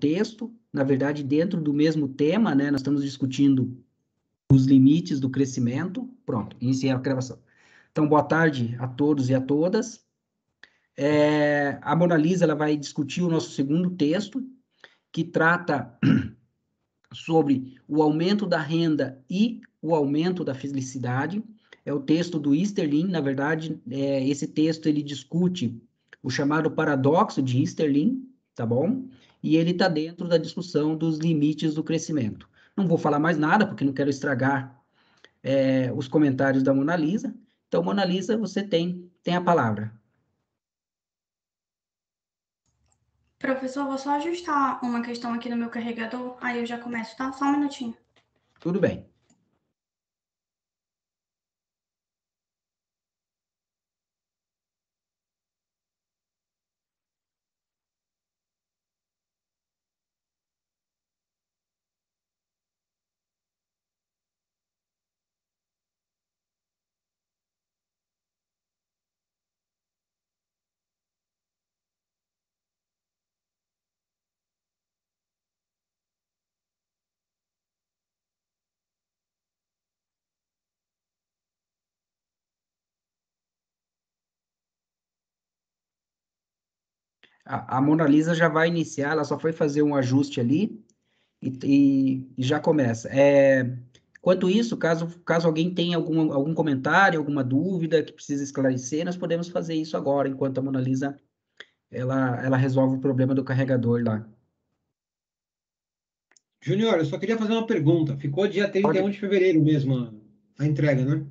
texto, na verdade, dentro do mesmo tema, né? Nós estamos discutindo os limites do crescimento. Pronto, iniciei a gravação. Então, boa tarde a todos e a todas. A Mona Lisa ela vai discutir o nosso segundo texto, que trata sobre o aumento da renda e o aumento da felicidade. É o texto do Easterlin. Na verdade, esse texto ele discute o chamado paradoxo de Easterlin, tá bom? E ele está dentro da discussão dos limites do crescimento. Não vou falar mais nada, porque não quero estragar os comentários da Mona Lisa. Então, Mona Lisa, você tem a palavra. Professor, vou só ajustar uma questão aqui no meu carregador, aí eu já começo, tá? Só um minutinho. Tudo bem. A Mona Lisa já vai iniciar, ela só foi fazer um ajuste ali e já começa. Enquanto isso, caso alguém tenha algum comentário, alguma dúvida que precisa esclarecer, nós podemos fazer isso agora, enquanto a Mona Lisa ela resolve o problema do carregador lá. Júnior, eu só queria fazer uma pergunta. Ficou dia 31 de fevereiro mesmo a entrega, né?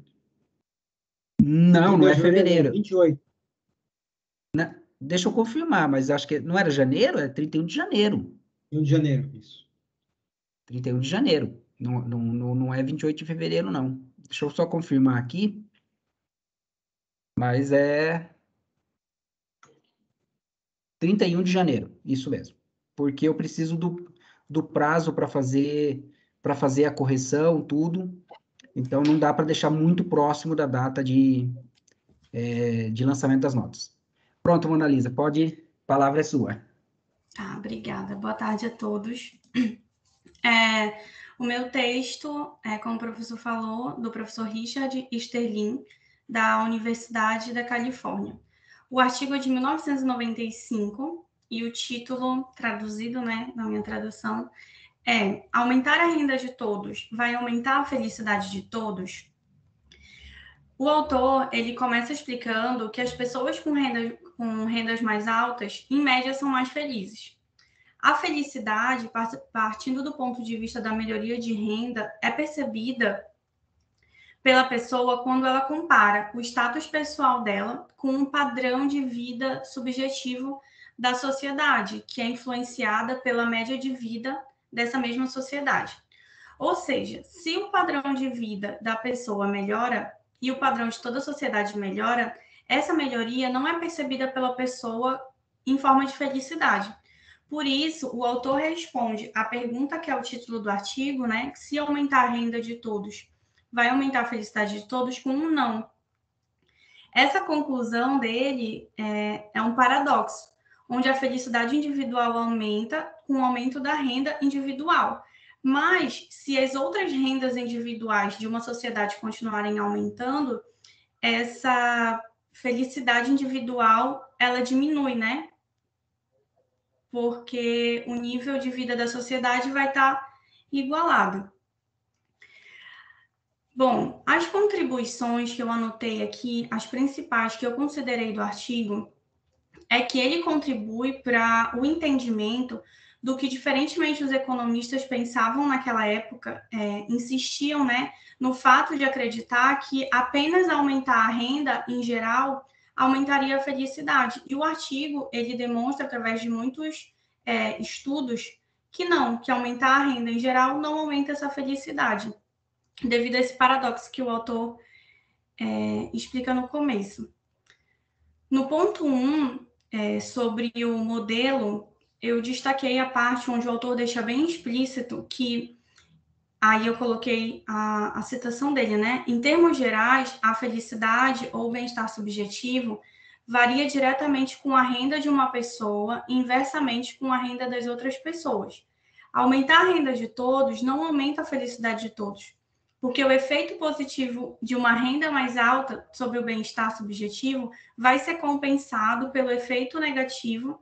Não é fevereiro. Não, 28. Deixa eu confirmar, mas acho que não era janeiro? É 31 de janeiro. 1 de janeiro, isso. 31 de janeiro. Não é 28 de fevereiro, não. Deixa eu só confirmar aqui. Mas é 31 de janeiro, isso mesmo. Porque eu preciso do prazo para fazer a correção, tudo. Então, não dá para deixar muito próximo da data de lançamento das notas. Pronto, Mona Lisa, a palavra é sua. Tá, obrigada. Boa tarde a todos. O meu texto, como o professor falou, do professor Richard Easterlin, da Universidade da Califórnia. O artigo é de 1995 e o título, traduzido, né, na minha tradução, é Aumentar a renda de todos vai aumentar a felicidade de todos? O autor, ele começa explicando que as pessoas com rendas mais altas, em média, são mais felizes. A felicidade, partindo do ponto de vista da melhoria de renda, é percebida pela pessoa quando ela compara o status pessoal dela com um padrão de vida subjetivo da sociedade, que é influenciada pela média de vida dessa mesma sociedade. Ou seja, se o padrão de vida da pessoa melhora e o padrão de toda a sociedade melhora, essa melhoria não é percebida pela pessoa em forma de felicidade. Por isso, o autor responde à pergunta que é o título do artigo, né? Se aumentar a renda de todos vai aumentar a felicidade de todos, com um não. Essa conclusão dele é um paradoxo, onde a felicidade individual aumenta com o aumento da renda individual. Mas, se as outras rendas individuais de uma sociedade continuarem aumentando, essa felicidade individual, ela diminui, né? Porque o nível de vida da sociedade vai estar igualado. Bom, as contribuições que eu anotei aqui, as principais que eu considerei do artigo, é que ele contribui para o entendimento do que, diferentemente os economistas pensavam naquela época, insistiam, né, no fato de acreditar que apenas aumentar a renda, em geral, aumentaria a felicidade. E o artigo, ele demonstra, através de muitos estudos, que não, que aumentar a renda, em geral, não aumenta essa felicidade, devido a esse paradoxo que o autor explica no começo. No ponto 1, sobre o modelo, eu destaquei a parte onde o autor deixa bem explícito que, aí eu coloquei a citação dele, né? Em termos gerais, a felicidade ou bem-estar subjetivo varia diretamente com a renda de uma pessoa, inversamente com a renda das outras pessoas. Aumentar a renda de todos não aumenta a felicidade de todos, porque o efeito positivo de uma renda mais alta sobre o bem-estar subjetivo vai ser compensado pelo efeito negativo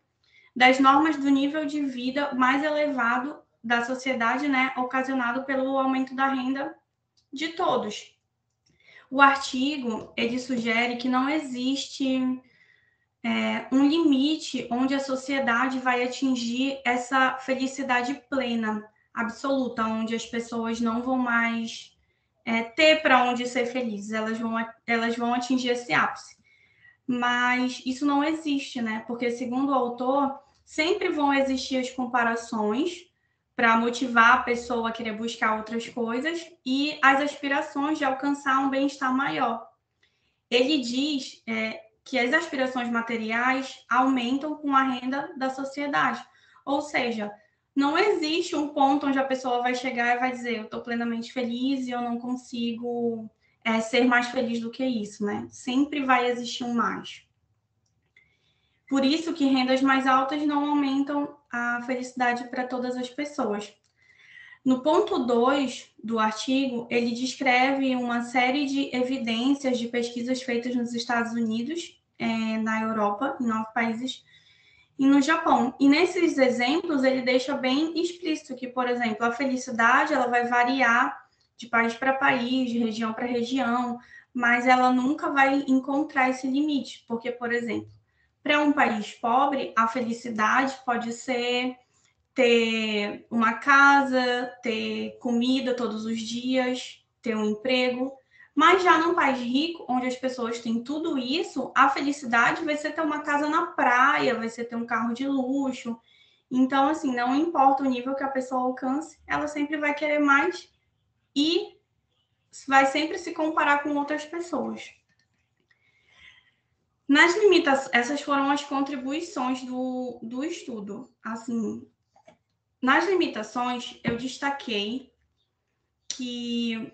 das normas do nível de vida mais elevado da sociedade, né, ocasionado pelo aumento da renda de todos. O artigo, ele sugere que não existe um limite onde a sociedade vai atingir essa felicidade plena, absoluta, onde as pessoas não vão mais ter para onde ser felizes, elas vão atingir esse ápice. Mas isso não existe, né? Porque, segundo o autor, sempre vão existir as comparações para motivar a pessoa a querer buscar outras coisas e as aspirações de alcançar um bem-estar maior. Ele diz que as aspirações materiais aumentam com a renda da sociedade. Ou seja, não existe um ponto onde a pessoa vai chegar e vai dizer eu estou plenamente feliz e eu não consigo ser mais feliz do que isso, né? Sempre vai existir um mais. Por isso que rendas mais altas não aumentam a felicidade para todas as pessoas. No ponto 2 do artigo, ele descreve uma série de evidências de pesquisas feitas nos Estados Unidos, na Europa, em 9 países, e no Japão. E nesses exemplos, ele deixa bem explícito que, por exemplo, a felicidade ela vai variar de país para país, de região para região, mas ela nunca vai encontrar esse limite, porque, por exemplo, para um país pobre, a felicidade pode ser ter uma casa, ter comida todos os dias, ter um emprego. Mas já num país rico, onde as pessoas têm tudo isso, a felicidade vai ser ter uma casa na praia, vai ser ter um carro de luxo. Então, assim, não importa o nível que a pessoa alcance, ela sempre vai querer mais e vai sempre se comparar com outras pessoas. Nas limitações, essas foram as contribuições do estudo. Assim, nas limitações, eu destaquei que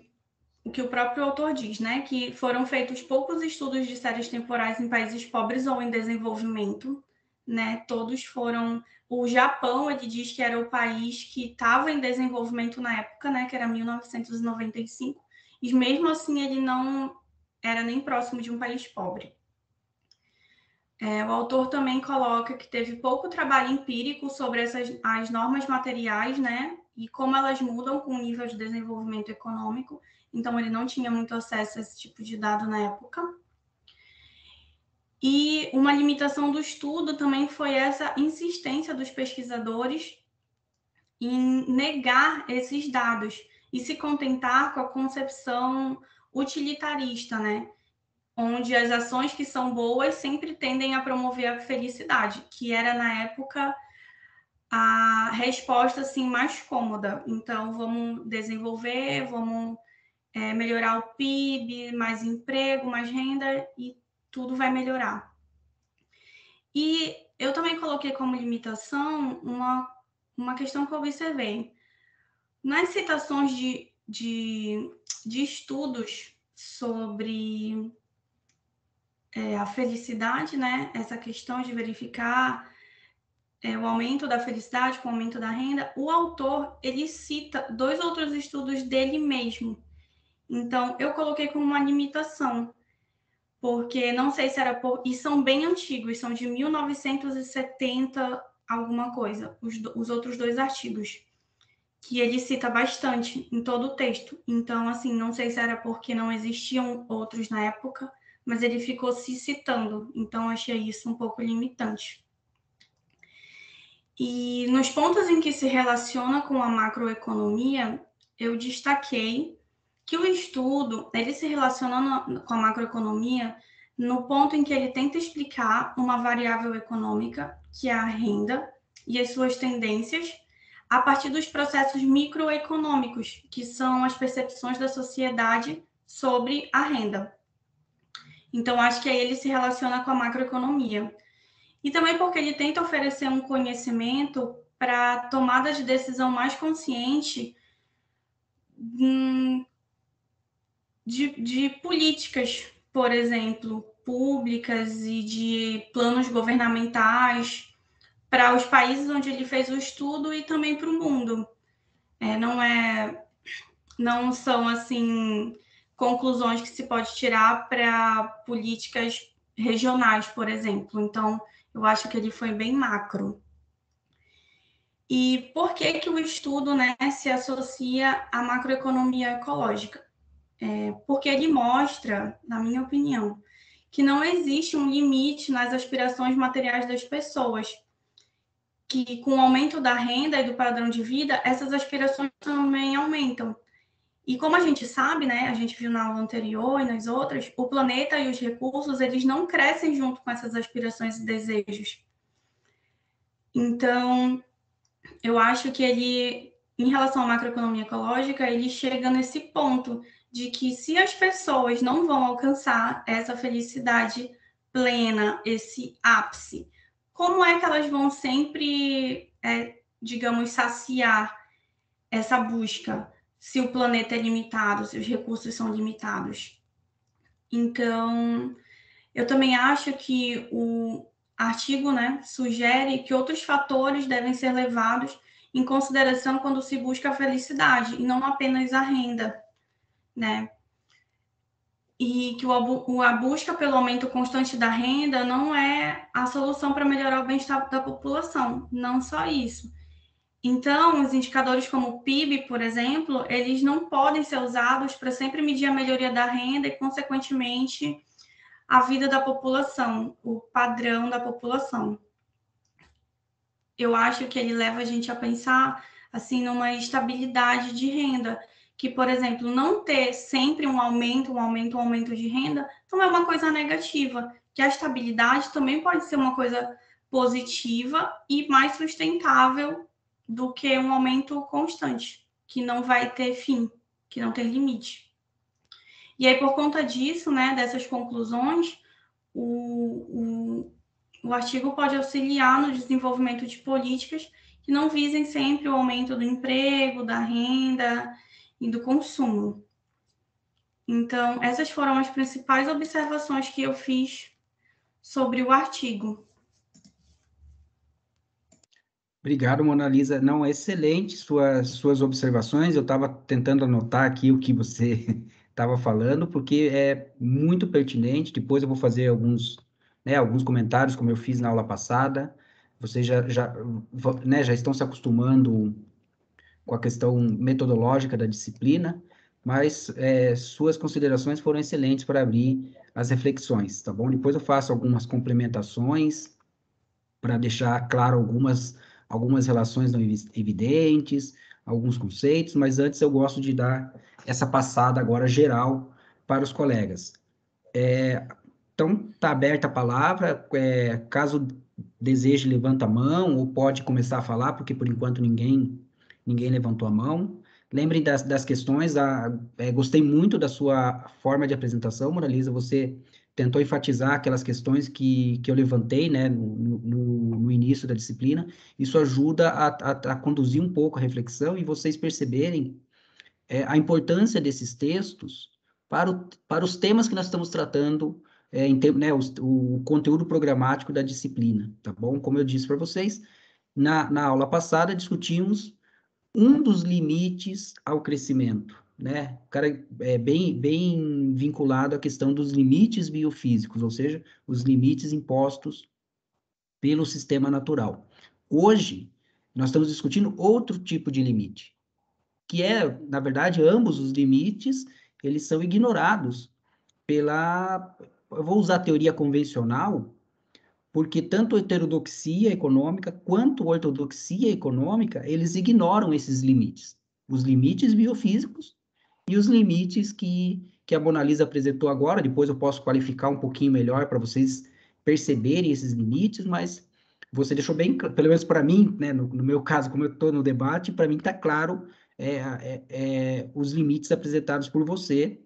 o que o próprio autor diz, né? Que foram feitos poucos estudos de séries temporais em países pobres ou em desenvolvimento, né? Todos foram... O Japão, ele diz que era o país que estava em desenvolvimento na época, né? Que era 1995. E mesmo assim, ele não era nem próximo de um país pobre. O autor também coloca que teve pouco trabalho empírico sobre as normas materiais, né? E como elas mudam com o nível de desenvolvimento econômico. Então, ele não tinha muito acesso a esse tipo de dado na época. E uma limitação do estudo também foi essa insistência dos pesquisadores em negar esses dados e se contentar com a concepção utilitarista, né? Onde as ações que são boas sempre tendem a promover a felicidade, que era, na época, a resposta assim, mais cômoda. Então, vamos desenvolver, vamos melhorar o PIB, mais emprego, mais renda, e tudo vai melhorar. E eu também coloquei como limitação uma questão que eu observei. Nas citações de estudos sobre a felicidade, né? Essa questão de verificar o aumento da felicidade com o aumento da renda, o autor, ele cita 2 outros estudos dele mesmo. Então, eu coloquei como uma limitação, porque não sei se era e são bem antigos, são de 1970 alguma coisa, os outros 2 artigos, que ele cita bastante em todo o texto. Então, assim, não sei se era porque não existiam outros na época, mas ele ficou se citando, então achei isso um pouco limitante. E nos pontos em que se relaciona com a macroeconomia, eu destaquei que o estudo, ele se relaciona com a macroeconomia no ponto em que ele tenta explicar uma variável econômica, que é a renda, e as suas tendências, a partir dos processos microeconômicos, que são as percepções da sociedade sobre a renda. Então, acho que aí ele se relaciona com a macroeconomia. E também porque ele tenta oferecer um conhecimento para tomada de decisão mais consciente de políticas, por exemplo, públicas e de planos governamentais para os países onde ele fez o estudo e também para o mundo. Não são assim conclusões que se pode tirar para políticas regionais, por exemplo. Então, eu acho que ele foi bem macro. E por que o estudo, né, se associa à macroeconomia ecológica? Porque ele mostra, na minha opinião, que não existe um limite nas aspirações materiais das pessoas, que com o aumento da renda e do padrão de vida, essas aspirações também aumentam. E como a gente sabe, né, a gente viu na aula anterior e nas outras, o planeta e os recursos, eles não crescem junto com essas aspirações e desejos. Então, eu acho que ele, em relação à macroeconomia ecológica, ele chega nesse ponto de que se as pessoas não vão alcançar essa felicidade plena, esse ápice, como é que elas vão sempre, digamos, saciar essa busca se o planeta é limitado, se os recursos são limitados? Então, eu também acho que o artigo, né, sugere que outros fatores devem ser levados em consideração quando se busca a felicidade, e não apenas a renda, né? E que a busca pelo aumento constante da renda não é a solução para melhorar o bem-estar da população, não só isso. Então, os indicadores como o PIB, por exemplo, eles não podem ser usados para sempre medir a melhoria da renda e, consequentemente, a vida da população, o padrão da população. Eu acho que ele leva a gente a pensar assim numa estabilidade de renda, que, por exemplo, não ter sempre um aumento de renda não é uma coisa negativa, que a estabilidade também pode ser uma coisa positiva e mais sustentável do que um aumento constante, que não vai ter fim, que não tem limite. E aí, por conta disso, né, dessas conclusões, o artigo pode auxiliar no desenvolvimento de políticas que não visem sempre o aumento do emprego, da renda e do consumo. Então, essas foram as principais observações que eu fiz sobre o artigo. Obrigado, Mona Lisa. Não, excelente suas observações. Eu estava tentando anotar aqui o que você estava falando, porque é muito pertinente. Depois eu vou fazer alguns comentários, como eu fiz na aula passada. Vocês já estão se acostumando com a questão metodológica da disciplina, mas suas considerações foram excelentes para abrir as reflexões, tá bom? Depois eu faço algumas complementações para deixar claro algumas relações não evidentes, alguns conceitos, mas antes eu gosto de dar essa passada agora geral para os colegas. Então, está aberta a palavra, caso deseje, levanta a mão, ou pode começar a falar, porque por enquanto ninguém levantou a mão. Lembrem das questões, gostei muito da sua forma de apresentação, Moraliza, você tentou enfatizar aquelas questões que eu levantei, né, no início da disciplina. Isso ajuda a conduzir um pouco a reflexão e vocês perceberem a importância desses textos para os temas que nós estamos tratando, né, o conteúdo programático da disciplina, tá bom? Como eu disse para vocês, na aula passada discutimos um dos limites ao crescimento, né? O cara é bem vinculado à questão dos limites biofísicos, ou seja, os limites impostos pelo sistema natural. Hoje, nós estamos discutindo outro tipo de limite, que na verdade, ambos os limites, eles são ignorados eu vou usar a teoria convencional, porque tanto a heterodoxia econômica quanto a ortodoxia econômica, eles ignoram esses limites. Os limites biofísicos e os limites que a Mona Lisa apresentou agora, depois eu posso qualificar um pouquinho melhor para vocês perceberem esses limites, mas você deixou bem, pelo menos para mim, né, no meu caso, como eu estou no debate, para mim está claro os limites apresentados por você,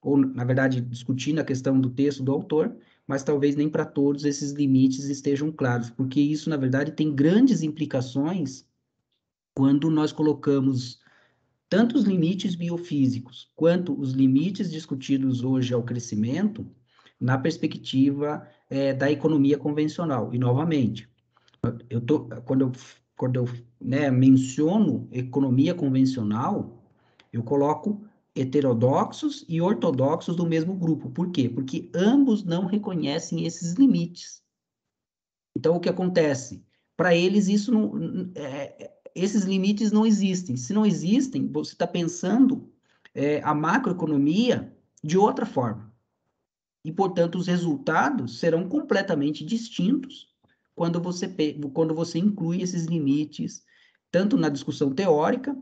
ou, na verdade, discutindo a questão do texto do autor, mas talvez nem para todos esses limites estejam claros, porque isso, na verdade, tem grandes implicações quando nós colocamos tanto os limites biofísicos quanto os limites discutidos hoje ao crescimento na perspectiva da economia convencional. E, novamente, quando eu né, menciono economia convencional, eu coloco heterodoxos e ortodoxos do mesmo grupo. Por quê? Porque ambos não reconhecem esses limites. Então, o que acontece? Para eles, isso não, esses limites não existem. Se não existem, você está pensando a macroeconomia de outra forma. E, portanto, os resultados serão completamente distintos quando você inclui esses limites, tanto na discussão teórica,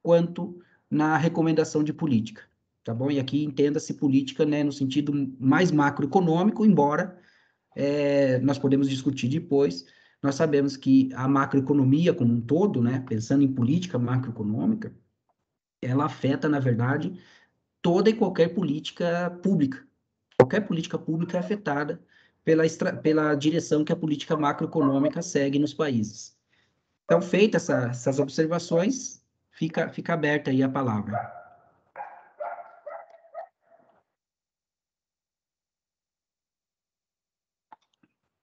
quanto na recomendação de política. Tá bom? E aqui entenda-se política, né, no sentido mais macroeconômico, embora nós podemos discutir depois. Nós sabemos que a macroeconomia como um todo, né, pensando em política macroeconômica, ela afeta, na verdade, toda e qualquer política pública. Qualquer política pública é afetada pela direção que a política macroeconômica segue nos países. Então, feitas essas observações, fica aberta aí a palavra.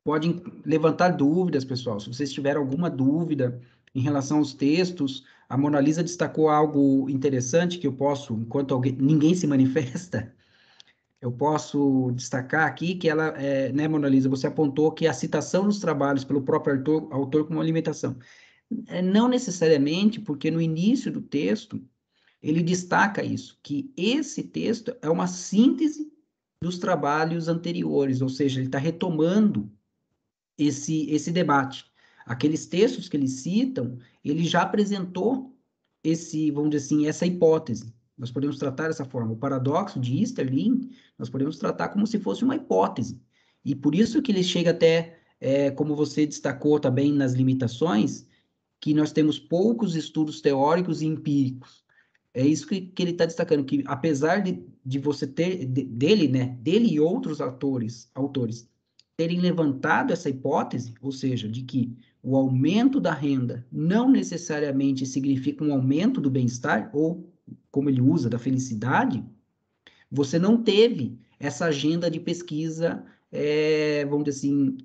Podem levantar dúvidas, pessoal. Se vocês tiverem alguma dúvida em relação aos textos, a Mona Lisa destacou algo interessante que eu posso, enquanto ninguém se manifesta, eu posso destacar aqui que ela, né, Mona Lisa, você apontou que a citação dos trabalhos pelo próprio autor como alimentação. Não necessariamente, porque no início do texto ele destaca isso, que esse texto é uma síntese dos trabalhos anteriores, ou seja, ele está retomando esse debate. Aqueles textos que eles citam, ele já apresentou vamos dizer assim, essa hipótese. Nós podemos tratar dessa forma. O paradoxo de Easterlin, nós podemos tratar como se fosse uma hipótese. E por isso que ele chega até, como você destacou também nas limitações, que nós temos poucos estudos teóricos e empíricos. É isso que ele está destacando, que apesar de você ter, dele, né, dele e outros autores terem levantado essa hipótese, ou seja, de que o aumento da renda não necessariamente significa um aumento do bem-estar, ou, como ele usa, da felicidade, você não teve essa agenda de pesquisa, vamos dizer assim,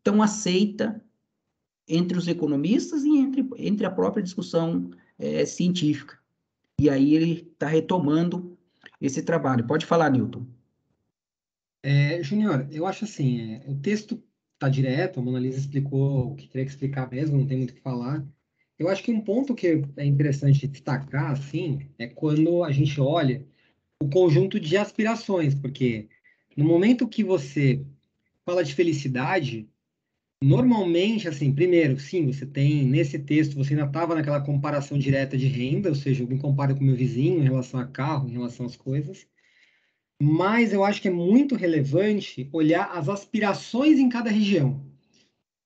tão aceita entre os economistas e entre a própria discussão científica. E aí ele está retomando esse trabalho. Pode falar, Newton. Júnior, eu acho assim, o texto está direto, a Mona Lisa explicou o que teria que explicar mesmo, não tem muito o que falar. Eu acho que um ponto que é interessante destacar, assim, é quando a gente olha o conjunto de aspirações, porque no momento que você fala de felicidade, normalmente, assim, primeiro, sim, você tem, nesse texto, você ainda estava naquela comparação direta de renda, ou seja, eu me comparo com o meu vizinho em relação a carro, em relação às coisas. Mas eu acho que é muito relevante olhar as aspirações em cada região.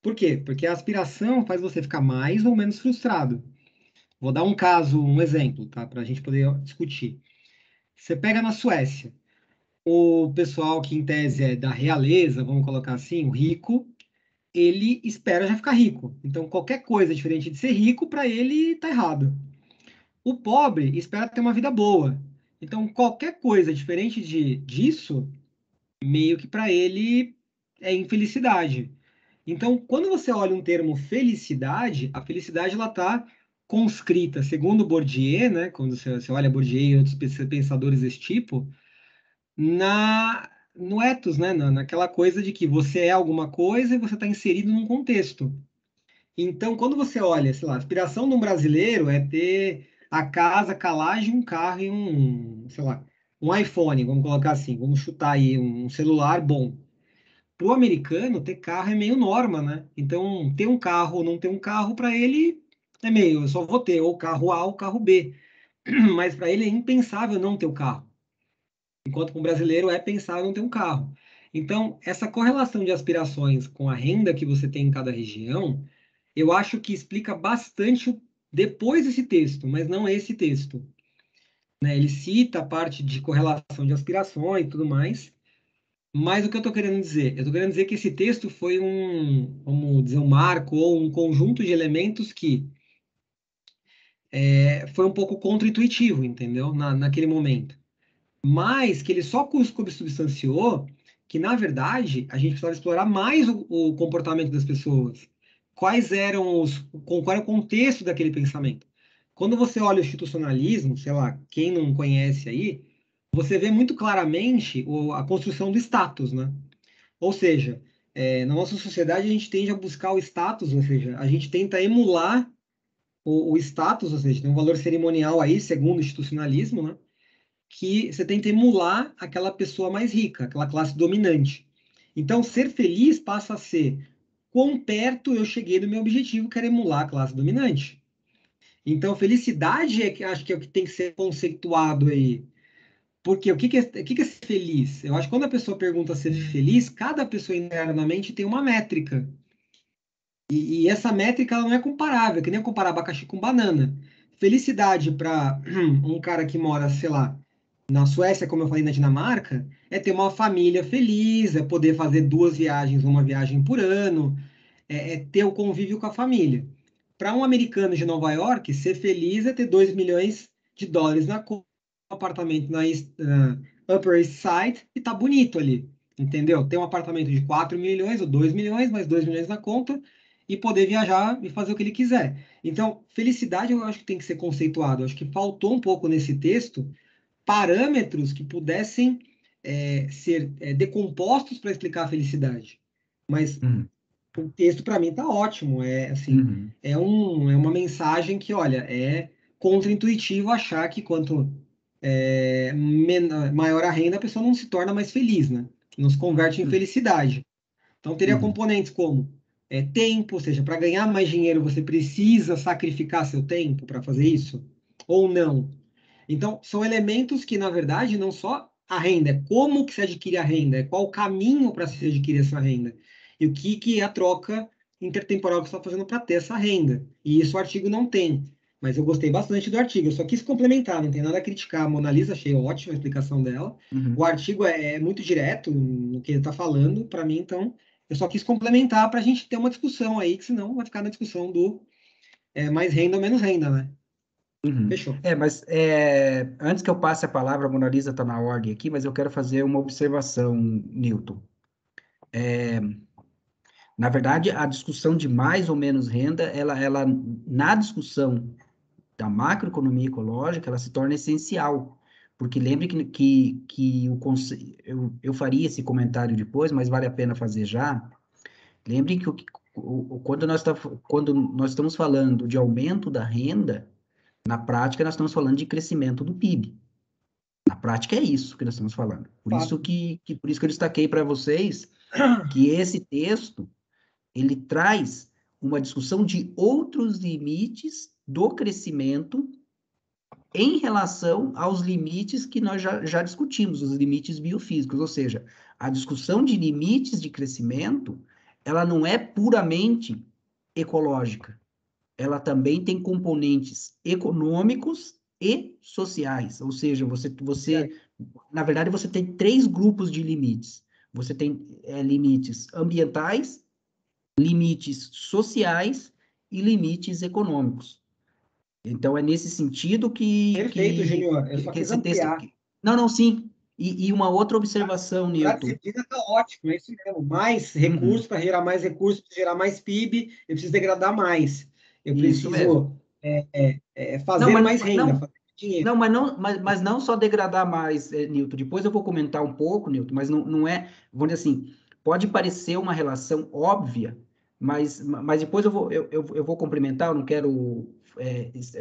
Por quê? Porque a aspiração faz você ficar mais ou menos frustrado. Vou dar um caso, um exemplo, tá? Para a gente poder discutir. Você pega na Suécia, o pessoal que em tese é da realeza, vamos colocar assim, o rico, ele espera já ficar rico. Então, qualquer coisa diferente de ser rico, para ele tá errado. O pobre espera ter uma vida boa. Então, qualquer coisa diferente disso, meio que para ele é infelicidade. Então, quando você olha um termo felicidade, a felicidade ela está conscrita, segundo Bourdieu, né, quando você olha Bourdieu e outros pensadores desse tipo, no ethos, né, naquela coisa de que você é alguma coisa e você está inserido num contexto. Então, quando você olha, sei lá, a aspiração de um brasileiro é ter a casa, calagem, um carro e sei lá, um iPhone, vamos colocar assim, vamos chutar aí um celular bom. Para o americano, ter carro é meio norma, né? Então, ter um carro ou não ter um carro, para ele é meio, eu só vou ter ou carro A ou carro B. Mas para ele é impensável não ter o carro. Enquanto para um brasileiro é pensável não ter um carro. Então, essa correlação de aspirações com a renda que você tem em cada região, eu acho que explica bastante depois desse texto, mas não esse texto. Né? Ele cita a parte de correlação de aspirações e tudo mais, mas o que eu estou querendo dizer? Eu estou querendo dizer que esse texto foi vamos dizer, um marco ou um conjunto de elementos que foi um pouco contra-intuitivo, entendeu? Naquele momento. mas que ele só substanciou que, na verdade, a gente precisava explorar mais o comportamento das pessoas. Qual era o contexto daquele pensamento? Quando você olha o institucionalismo, sei lá, quem não conhece aí, você vê muito claramente a construção do status, né? Ou seja, na nossa sociedade a gente tende a buscar o status, ou seja, a gente tenta emular o status, ou seja, tem um valor cerimonial aí, segundo o institucionalismo, né? Que você tenta emular aquela pessoa mais rica, aquela classe dominante. Então, ser feliz passa a ser quão perto eu cheguei do meu objetivo, que era emular a classe dominante. Então, felicidade é que acho que é o que tem que ser conceituado aí. Porque o que é ser feliz? Eu acho que quando a pessoa pergunta ser feliz, cada pessoa internamente tem uma métrica. E essa métrica ela não é comparável, que nem comparar abacaxi com banana. Felicidade para um cara que mora, sei lá, na Suécia, como eu falei, na Dinamarca, é ter uma família feliz, é poder fazer 2 viagens, uma viagem por ano, é ter o convívio com a família. Para um americano de Nova York, ser feliz é ter 2 milhões de dólares na conta, um apartamento na Upper East Side e tá bonito ali, entendeu? Ter um apartamento de 4 milhões ou 2 milhões, mais 2 milhões na conta e poder viajar e fazer o que ele quiser. Então, felicidade eu acho que tem que ser conceituado. Eu acho que faltou um pouco nesse texto parâmetros que pudessem ser decompostos para explicar a felicidade. Mas Uhum. o texto, para mim, está ótimo. Assim, Uhum. é uma mensagem que, olha, é contra-intuitivo achar que quanto maior a renda, a pessoa não se torna mais feliz, né? Não se converte em felicidade. Então, teria Uhum. componentes como tempo, ou seja, para ganhar mais dinheiro, você precisa sacrificar seu tempo para fazer isso? Ou não? Então, são elementos que, na verdade, não só a renda, é como que se adquire a renda, é qual o caminho para se adquirir essa renda, e o que é a troca intertemporal que você está fazendo para ter essa renda. E isso o artigo não tem. Mas eu gostei bastante do artigo, eu só quis complementar, não tem nada a criticar. A Mona Lisa, achei ótima a explicação dela. Uhum. O artigo é muito direto no que ele está falando, para mim, então, eu só quis complementar para a gente ter uma discussão aí, que senão vai ficar na discussão do mais renda ou menos renda, né? Uhum. Fechou. Mas antes que eu passe a palavra, a Mona Lisa está na ordem aqui, mas eu quero fazer uma observação, Newton. Na verdade, a discussão de mais ou menos renda, ela na discussão da macroeconomia ecológica, ela se torna essencial. Porque lembre que eu faria esse comentário depois, mas vale a pena fazer já. Lembre que quando nós estamos falando de aumento da renda, na prática nós estamos falando de crescimento do PIB. Na prática é isso que nós estamos falando. Por isso que eu destaquei para vocês que esse texto ele traz uma discussão de outros limites do crescimento em relação aos limites que nós já discutimos, os limites biofísicos, ou seja, a discussão de limites de crescimento, ela não é puramente ecológica, ela também tem componentes econômicos e sociais, ou seja, na verdade, você tem 3 grupos de limites. Você tem limites ambientais, limites sociais e limites econômicos. Então, é nesse sentido Perfeito, Júnior. Eu só que quis esse texto... ampliar. Não, não, sim. E uma outra observação, Para a Newton. disciplina está ótimo, é isso mesmo. Mais Uhum, recursos, para gerar mais recursos, para gerar mais PIB, eu preciso degradar mais. Eu isso mesmo. preciso Não, fazer mais renda, fazer mais dinheiro. mas não só degradar mais, Newton. Depois eu vou comentar um pouco, Newton, mas não é, vamos dizer assim, pode parecer uma relação óbvia, mas depois eu vou complementar, eu não quero,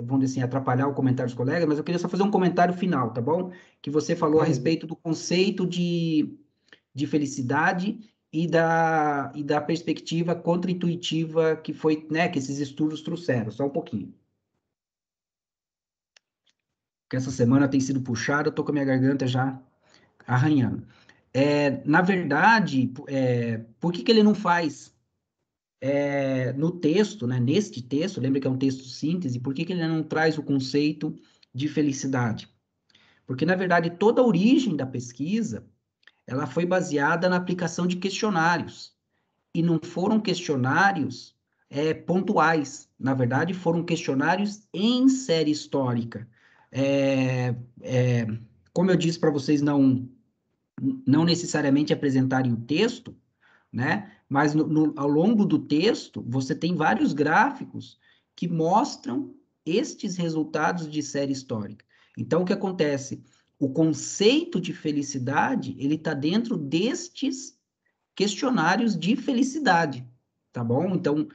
vamos dizer assim, atrapalhar o comentário dos colegas, mas eu queria só fazer um comentário final, tá bom? Que você falou a Beleza. respeito do conceito de felicidade e da perspectiva contra-intuitiva que foi, né, que esses estudos trouxeram. Só um pouquinho. Porque essa semana tem sido puxada, eu tô com a minha garganta já arranhando. Na verdade, por que ele não faz no texto, né, neste texto, lembra que é um texto síntese, por que ele não traz o conceito de felicidade? Porque, na verdade, toda a origem da pesquisa, ela foi baseada na aplicação de questionários, e não foram questionários pontuais, na verdade, foram questionários em série histórica. É, é, Como eu disse para vocês não necessariamente apresentarem o texto, né? Mas ao longo do texto, você tem vários gráficos que mostram estes resultados de série histórica. Então, o que acontece? O conceito de felicidade, ele está dentro destes questionários de felicidade, tá bom? Então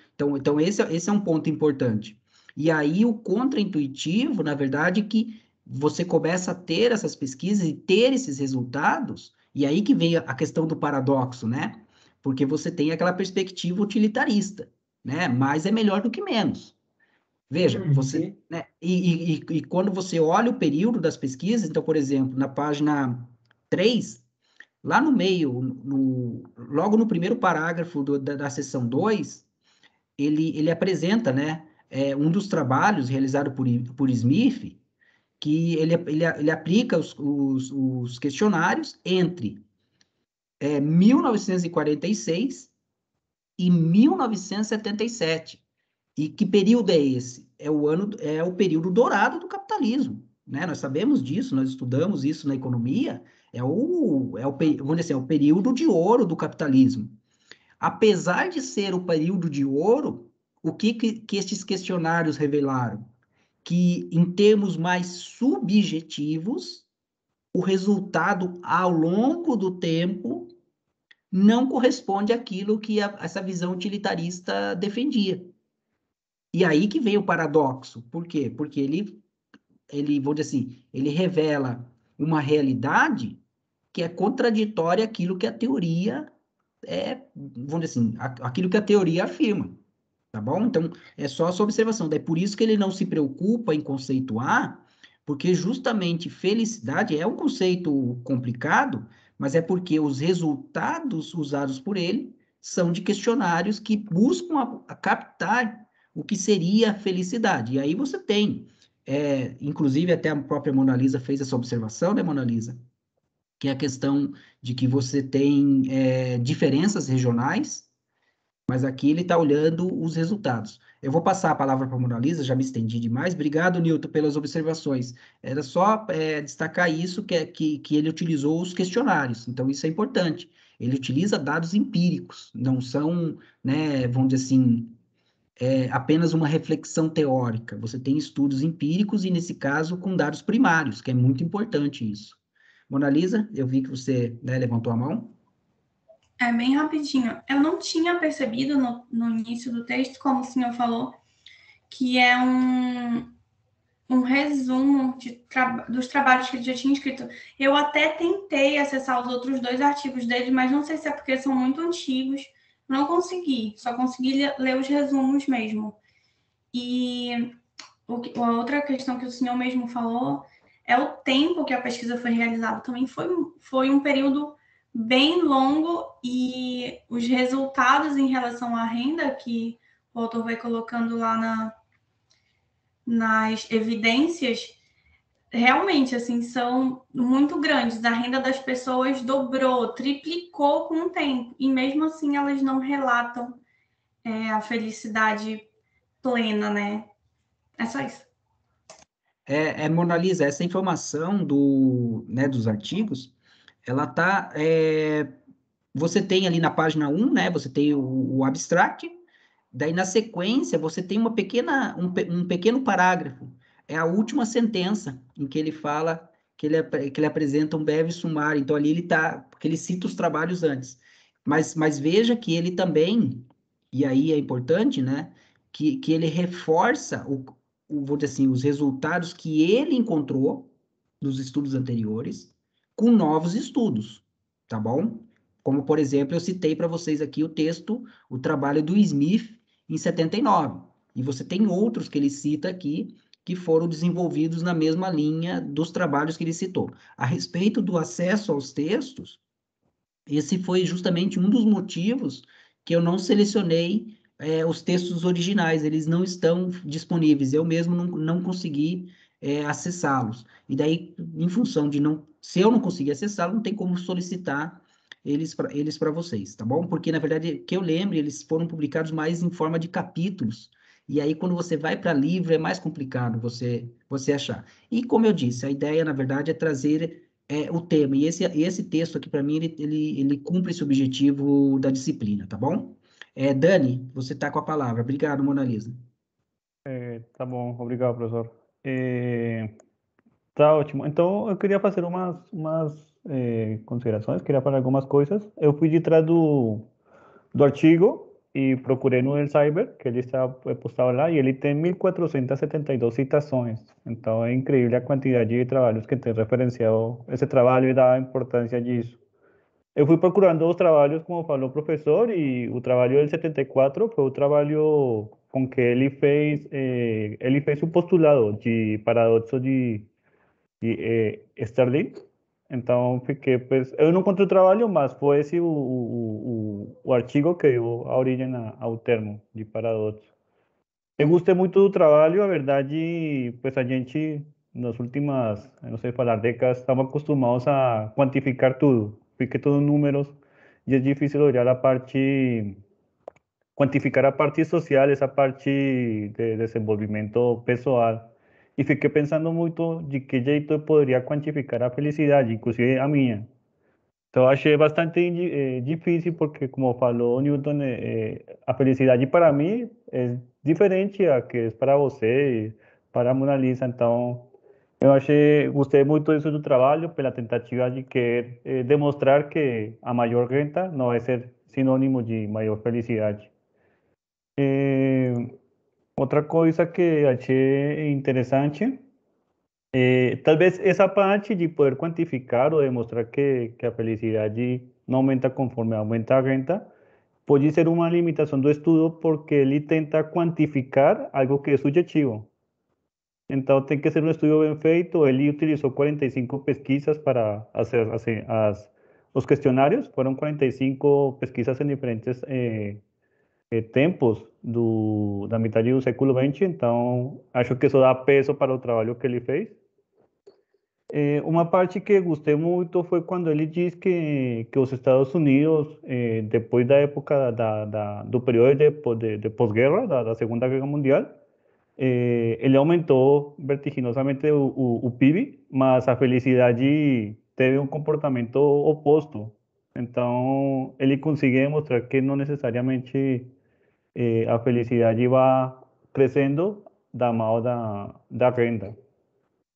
esse é um ponto importante. E aí, o contraintuitivo, na verdade, que você começa a ter essas pesquisas e ter esses resultados, e aí que vem a questão do paradoxo, né? Porque você tem aquela perspectiva utilitarista, né? Mais é melhor do que menos. Veja, você, Sim. né? E quando você olha o período das pesquisas, então, por exemplo, na página 3, lá no meio, logo no primeiro parágrafo da seção 2, ele apresenta, né, um dos trabalhos realizado por Smith, que ele aplica os questionários entre 1946 e 1977. E que período é esse? É o período dourado do capitalismo, né? Nós sabemos disso, nós estudamos isso na economia, vamos dizer assim, é o período de ouro do capitalismo. Apesar de ser o período de ouro, o que estes questionários revelaram? Que, em termos mais subjetivos, o resultado ao longo do tempo não corresponde àquilo que essa visão utilitarista defendia. E aí que vem o paradoxo. Por quê? Porque vou dizer assim, ele revela uma realidade que é contraditória àquilo que a teoria vamos dizer assim, aquilo que a teoria afirma, tá bom? Então, é só essa observação. É por isso que ele não se preocupa em conceituar, porque justamente felicidade é um conceito complicado, mas é porque os resultados usados por ele são de questionários que buscam a captar o que seria a felicidade. E aí você tem, inclusive até a própria Mona Lisa fez essa observação, né, Mona Lisa? Que é a questão de que você tem diferenças regionais, mas aqui ele está olhando os resultados. Eu vou passar a palavra para a Mona Lisa, já me estendi demais. Obrigado, Nilton, pelas observações. Era só destacar isso, que ele utilizou os questionários, então isso é importante. Ele utiliza dados empíricos, não são, né, vamos dizer assim, apenas uma reflexão teórica. Você tem estudos empíricos e, nesse caso, com dados primários, que é muito importante isso. Mona Lisa, eu vi que você, né, levantou a mão. É bem rapidinho. Eu não tinha percebido no início do texto, como o senhor falou, que é um resumo dos trabalhos que ele já tinha escrito. Eu até tentei acessar os outros 2 artigos dele, mas não sei se é porque são muito antigos. Não consegui, só consegui ler os resumos mesmo. E a outra questão que o senhor mesmo falou é o tempo que a pesquisa foi realizada. Também foi um período bem longo e os resultados em relação à renda que o autor vai colocando lá nas evidências realmente assim são muito grandes. A renda das pessoas dobrou, triplicou com o tempo e mesmo assim elas não relatam a felicidade plena, né? É só isso. Mona Lisa, essa informação né, dos artigos, ela tá, você tem ali na página 1, né, você tem o abstract, daí na sequência você tem um pequeno parágrafo, é a última sentença em que ele fala, que ele apresenta um breve sumário, então ali porque ele cita os trabalhos antes, mas veja que ele também, e aí é importante, né, que ele reforça vou dizer assim, os resultados que ele encontrou nos estudos anteriores com novos estudos, tá bom? Como, por exemplo, eu citei para vocês aqui o trabalho do Smith em 79. E você tem outros que ele cita aqui que foram desenvolvidos na mesma linha dos trabalhos que ele citou. A respeito do acesso aos textos, esse foi justamente um dos motivos que eu não selecionei os textos originais, eles não estão disponíveis, eu mesmo não consegui acessá-los. E daí, em função de se eu não conseguir acessá-los, não tem como solicitar eles para vocês, tá bom? Porque, na verdade, que eu lembre, eles foram publicados mais em forma de capítulos, e aí, quando você vai para livro, é mais complicado você achar. E, como eu disse, a ideia, na verdade, é trazer o tema. E esse texto aqui, para mim, ele cumpre esse objetivo da disciplina, tá bom? Dani, você está com a palavra. Obrigado, Mona Lisa. Tá bom, obrigado, professor. Tá ótimo. Então, eu queria fazer umas considerações, queria falar algumas coisas. Eu fui de trás do artigo e procurei no El Cyber, que ele está postado lá, e ele tem 1.472 citações. Então, é incrível a quantidade de trabalhos que tem referenciado esse trabalho e da importância disso. Eu fui procurando os trabalhos, como falou o professor, e o trabalho del 74 foi o trabalho com que ele fez o postulado de paradoxo de Sterling. Então, fiquei, pues, eu não encontrei o trabalho, mas foi esse o artigo que deu a origem ao termo de paradoxo. Eu gostei muito do trabalho, a verdade, pues a gente, nas últimas, não sei falar, décadas, estamos acostumados a quantificar tudo, porque tudo números, e é difícil olhar a parte, quantificar a parte social, essa parte de desenvolvimento pessoal. E fiquei pensando muito de que jeito eu poderia quantificar a felicidade, inclusive a minha. Então, achei bastante difícil, porque, como falou Newton, a felicidade para mim é diferente a que é para você e para a Mona Lisa. Então, gostei muito disso do trabalho, pela tentativa de querer demonstrar que a maior renda não vai ser sinônimo de maior felicidade. Outra coisa que achei interessante, talvez essa parte de poder quantificar ou demonstrar que a felicidade não aumenta conforme aumenta a renda, pode ser uma limitação do estudo, porque ele tenta quantificar algo que é subjetivo. Então, tem que ser um estudo bem feito. Ele utilizou 45 pesquisas para fazer assim, os questionários. Foram 45 pesquisas em diferentes tempos da metade do século XX. Então, acho que isso dá peso para o trabalho que ele fez. Uma parte que gostei muito foi quando ele diz que os Estados Unidos, depois da época do período de pós-guerra, da Segunda Guerra Mundial, ele aumentou vertiginosamente o PIB, mas a felicidade teve um comportamento oposto. Então, ele conseguiu demonstrar que não necessariamente a felicidade vai crescendo da mão da renda.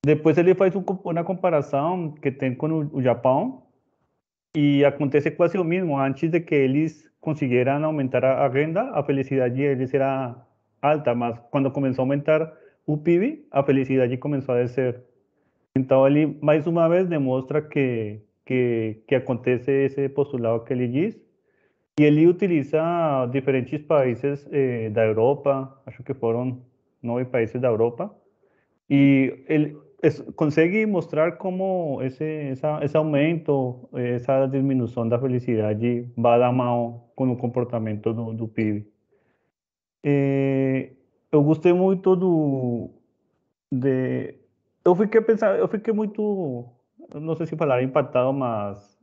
Depois ele faz uma comparação que tem com o Japão, e acontece quase o mesmo. Antes de que eles conseguiram aumentar a renda, a felicidade deles era alta, mas quando começou a aumentar o PIB, a felicidade começou a descer. Então, ele, mais uma vez, demonstra que acontece esse postulado que ele diz, e ele utiliza diferentes países da Europa, acho que foram 9 países da Europa, e ele consegue mostrar como esse aumento, essa diminuição da felicidade vai dar mão com o comportamento do PIB. Eu gostei muito eu fiquei pensando, eu fiquei muito, não sei se falar impactado, mas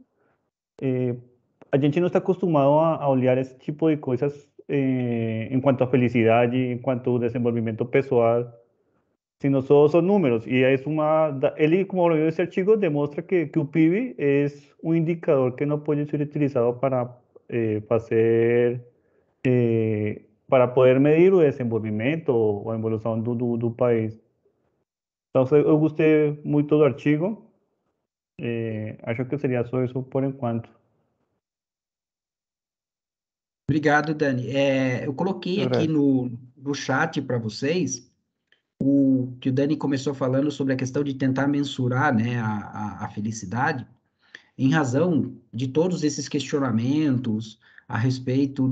a gente não está acostumado a olhar esse tipo de coisas em quanto a felicidade, em quanto ao desenvolvimento pessoal, sino só son números. Y es él, como lo vio ese archivo, demuestra que o PIB es un indicador que no puede ser utilizado para para poder medir o desenvolvimento ou a evolução do país. Então, eu gostei muito do artigo. Acho que seria só isso por enquanto. Obrigado, Dani. Eu coloquei aqui no chat para vocês o que o Dani começou falando sobre a questão de tentar mensurar, né, a felicidade, em razão de todos esses questionamentos a respeito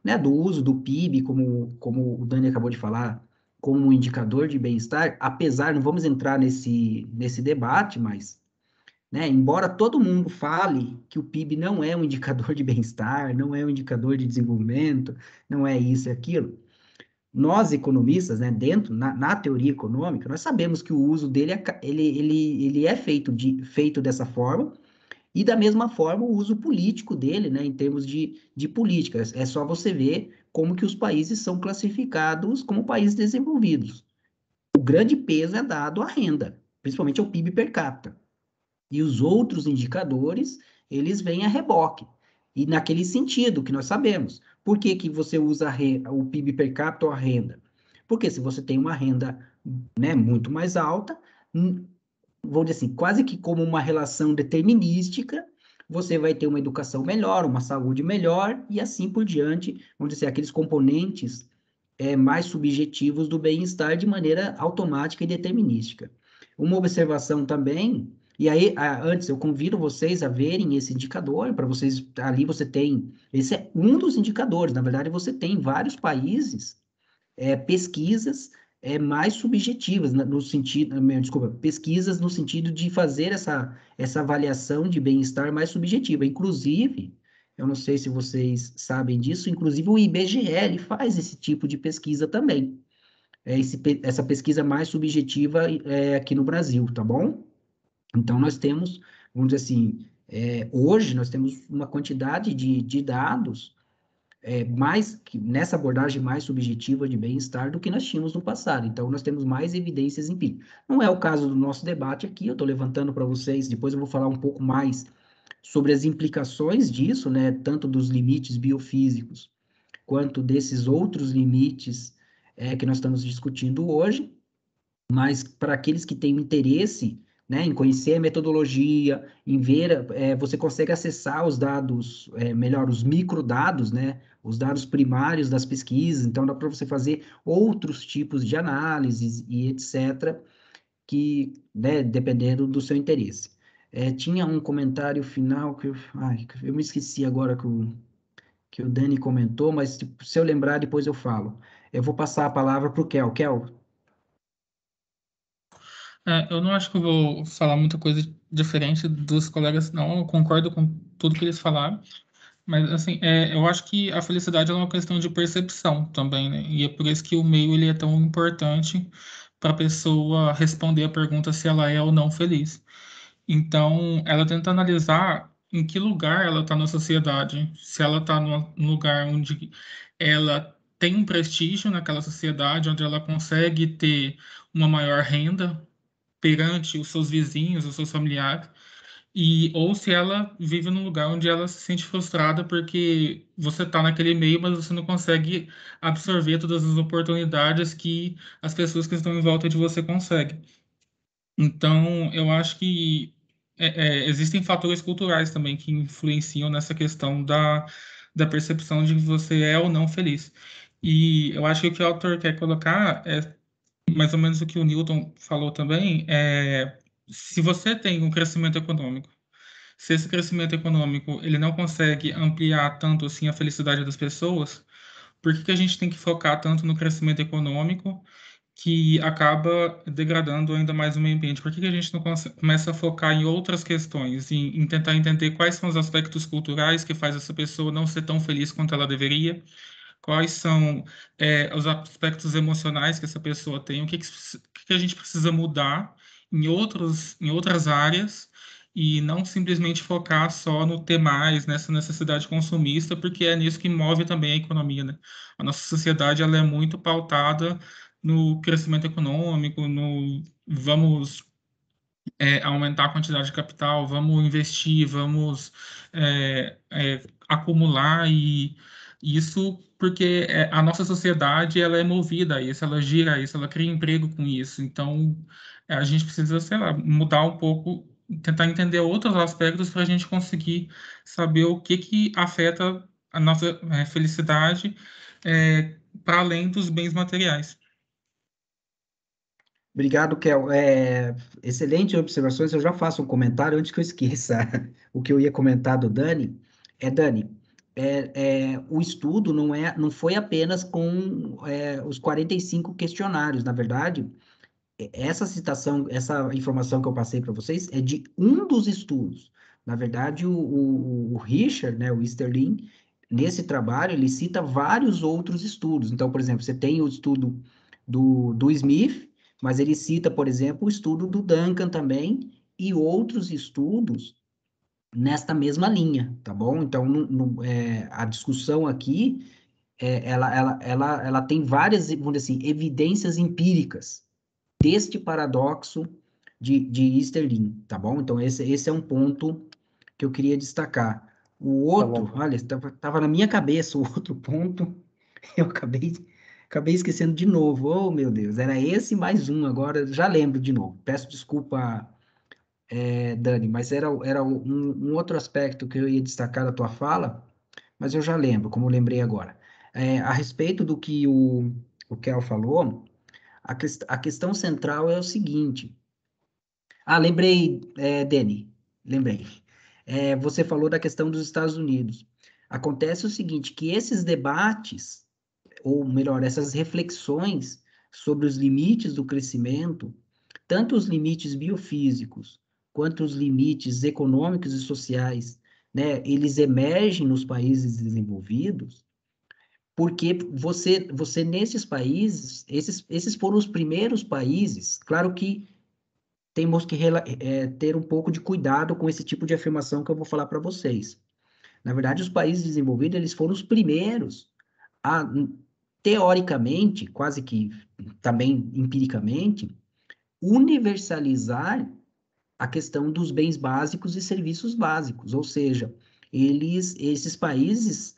né, do uso do PIB, como o Dani acabou de falar, como um indicador de bem-estar. Apesar, não vamos entrar nesse debate, mas, né, embora todo mundo fale que o PIB não é um indicador de bem-estar, não é um indicador de desenvolvimento, não é isso e aquilo, nós economistas, né, na teoria econômica, nós sabemos que o uso dele ele é feito dessa forma, e da mesma forma o uso político dele, né, em termos de políticas. É só você ver como que os países são classificados como países desenvolvidos. O grande peso é dado à renda, principalmente ao PIB per capita. E os outros indicadores, eles vêm a reboque. E naquele sentido que nós sabemos. Por que que você usa o PIB per capita ou a renda? Porque se você tem uma renda, né, muito mais alta, vou dizer assim, quase que como uma relação determinística, você vai ter uma educação melhor, uma saúde melhor, e assim por diante, vamos dizer, aqueles componentes mais subjetivos do bem-estar de maneira automática e determinística. Uma observação também, e aí, antes, eu convido vocês a verem esse indicador, para vocês, ali você tem, esse é um dos indicadores, na verdade, você tem em vários países pesquisas mais subjetivas, no sentido, desculpa, pesquisas no sentido de fazer essa avaliação de bem-estar mais subjetiva. Inclusive, eu não sei se vocês sabem disso, inclusive o IBGE ele faz esse tipo de pesquisa também. Essa pesquisa mais subjetiva aqui no Brasil, tá bom? Então, nós temos, vamos dizer assim, hoje nós temos uma quantidade de dados nessa abordagem mais subjetiva de bem-estar do que nós tínhamos no passado. Então, nós temos mais evidências empíricas. Não é o caso do nosso debate aqui, eu estou levantando para vocês, depois eu vou falar um pouco mais sobre as implicações disso, né, tanto dos limites biofísicos, quanto desses outros limites que nós estamos discutindo hoje, mas para aqueles que têm interesse, né, em conhecer a metodologia, em ver, você consegue acessar os dados, melhor, os microdados, né, os dados primários das pesquisas, então dá para você fazer outros tipos de análises e etc., que, né, dependendo do seu interesse. Tinha um comentário final que eu me esqueci agora que o Dani comentou, mas se eu lembrar, depois eu falo. Eu vou passar a palavra para o Kel. Kel, Eu não acho que eu vou falar muita coisa diferente dos colegas, não. Eu concordo com tudo que eles falaram. Mas, assim, eu acho que a felicidade é uma questão de percepção também, né? E é por isso que o meio ele é tão importante para a pessoa responder a pergunta se ela é ou não feliz. Então, ela tenta analisar em que lugar ela está na sociedade, se ela está num lugar onde ela tem um prestígio naquela sociedade, onde ela consegue ter uma maior renda perante os seus vizinhos, os seus familiares, ou se ela vive num lugar onde ela se sente frustrada porque você está naquele meio, mas você não consegue absorver todas as oportunidades que as pessoas que estão em volta de você conseguem. Então, eu acho que existem fatores culturais também que influenciam nessa questão da percepção de que você é ou não feliz. E eu acho que o que o autor quer colocar é mais ou menos o que o Newton falou também, se você tem um crescimento econômico, se esse crescimento econômico ele não consegue ampliar tanto assim a felicidade das pessoas, por que que a gente tem que focar tanto no crescimento econômico que acaba degradando ainda mais o meio ambiente? Por que que a gente não começa a focar em outras questões, em tentar entender quais são os aspectos culturais que faz essa pessoa não ser tão feliz quanto ela deveria? Quais são os aspectos emocionais que essa pessoa tem, o que a gente precisa mudar em outras áreas e não simplesmente focar só no ter mais, nessa necessidade consumista, porque é nisso que move também a economia, né? A nossa sociedade ela é muito pautada no crescimento econômico, no vamos aumentar a quantidade de capital, vamos investir, vamos acumular e isso porque a nossa sociedade ela é movida a isso, ela gira a isso, ela cria emprego com isso. Então a gente precisa, sei lá, mudar um pouco, tentar entender outros aspectos para a gente conseguir saber o que afeta a nossa felicidade para além dos bens materiais. obrigado, Kel. Excelente observações. Eu já faço um comentário antes que eu esqueça o que eu ia comentar do Dani. Dani, o estudo não foi apenas com os 45 questionários. Na verdade, essa citação, essa informação que eu passei para vocês é de um dos estudos. Na verdade, o Richard, né, o Easterlin, nesse trabalho, ele cita vários outros estudos. Então, por exemplo, você tem o estudo do Smith, mas ele cita, por exemplo, o estudo do Duncan também, e outros estudos nesta mesma linha, tá bom? Então, a discussão aqui, ela tem várias, vamos dizer assim, evidências empíricas deste paradoxo de Easterlin, tá bom? Então, esse é um ponto que eu queria destacar. O outro, bom. olha, estava na minha cabeça o outro ponto, eu acabei esquecendo de novo. Oh, meu Deus, era esse mais um, agora já lembro de novo. Peço desculpa, Dani, mas era um outro aspecto que eu ia destacar da tua fala, mas eu já lembro, como eu lembrei agora. A respeito do que o Kel falou, a questão central é o seguinte. Ah, lembrei, Dani, lembrei. Você falou da questão dos Estados Unidos. Acontece o seguinte, que esses debates, ou melhor, essas reflexões sobre os limites do crescimento, tanto os limites biofísicos, quanto os limites econômicos e sociais, né, eles emergem nos países desenvolvidos, porque você nesses países, esses foram os primeiros países, claro que temos que ter um pouco de cuidado com esse tipo de afirmação que eu vou falar para vocês. Na verdade, os países desenvolvidos, eles foram os primeiros a, teoricamente, quase que também empiricamente, universalizar a questão dos bens básicos e serviços básicos, ou seja, esses países,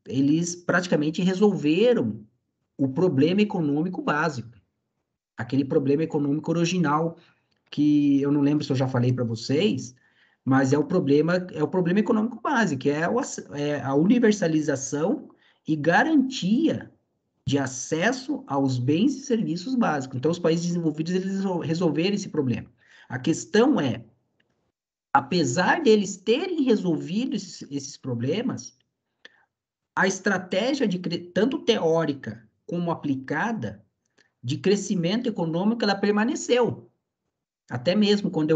eles praticamente resolveram o problema econômico básico, aquele problema econômico original que eu não lembro se eu já falei para vocês, mas é o problema econômico básico, que é a universalização e garantia de acesso aos bens e serviços básicos. Então, os países desenvolvidos, eles resolveram esse problema. A questão é, apesar deles terem resolvido esses problemas, a estratégia tanto teórica como aplicada de crescimento econômico, ela permaneceu. Até mesmo quando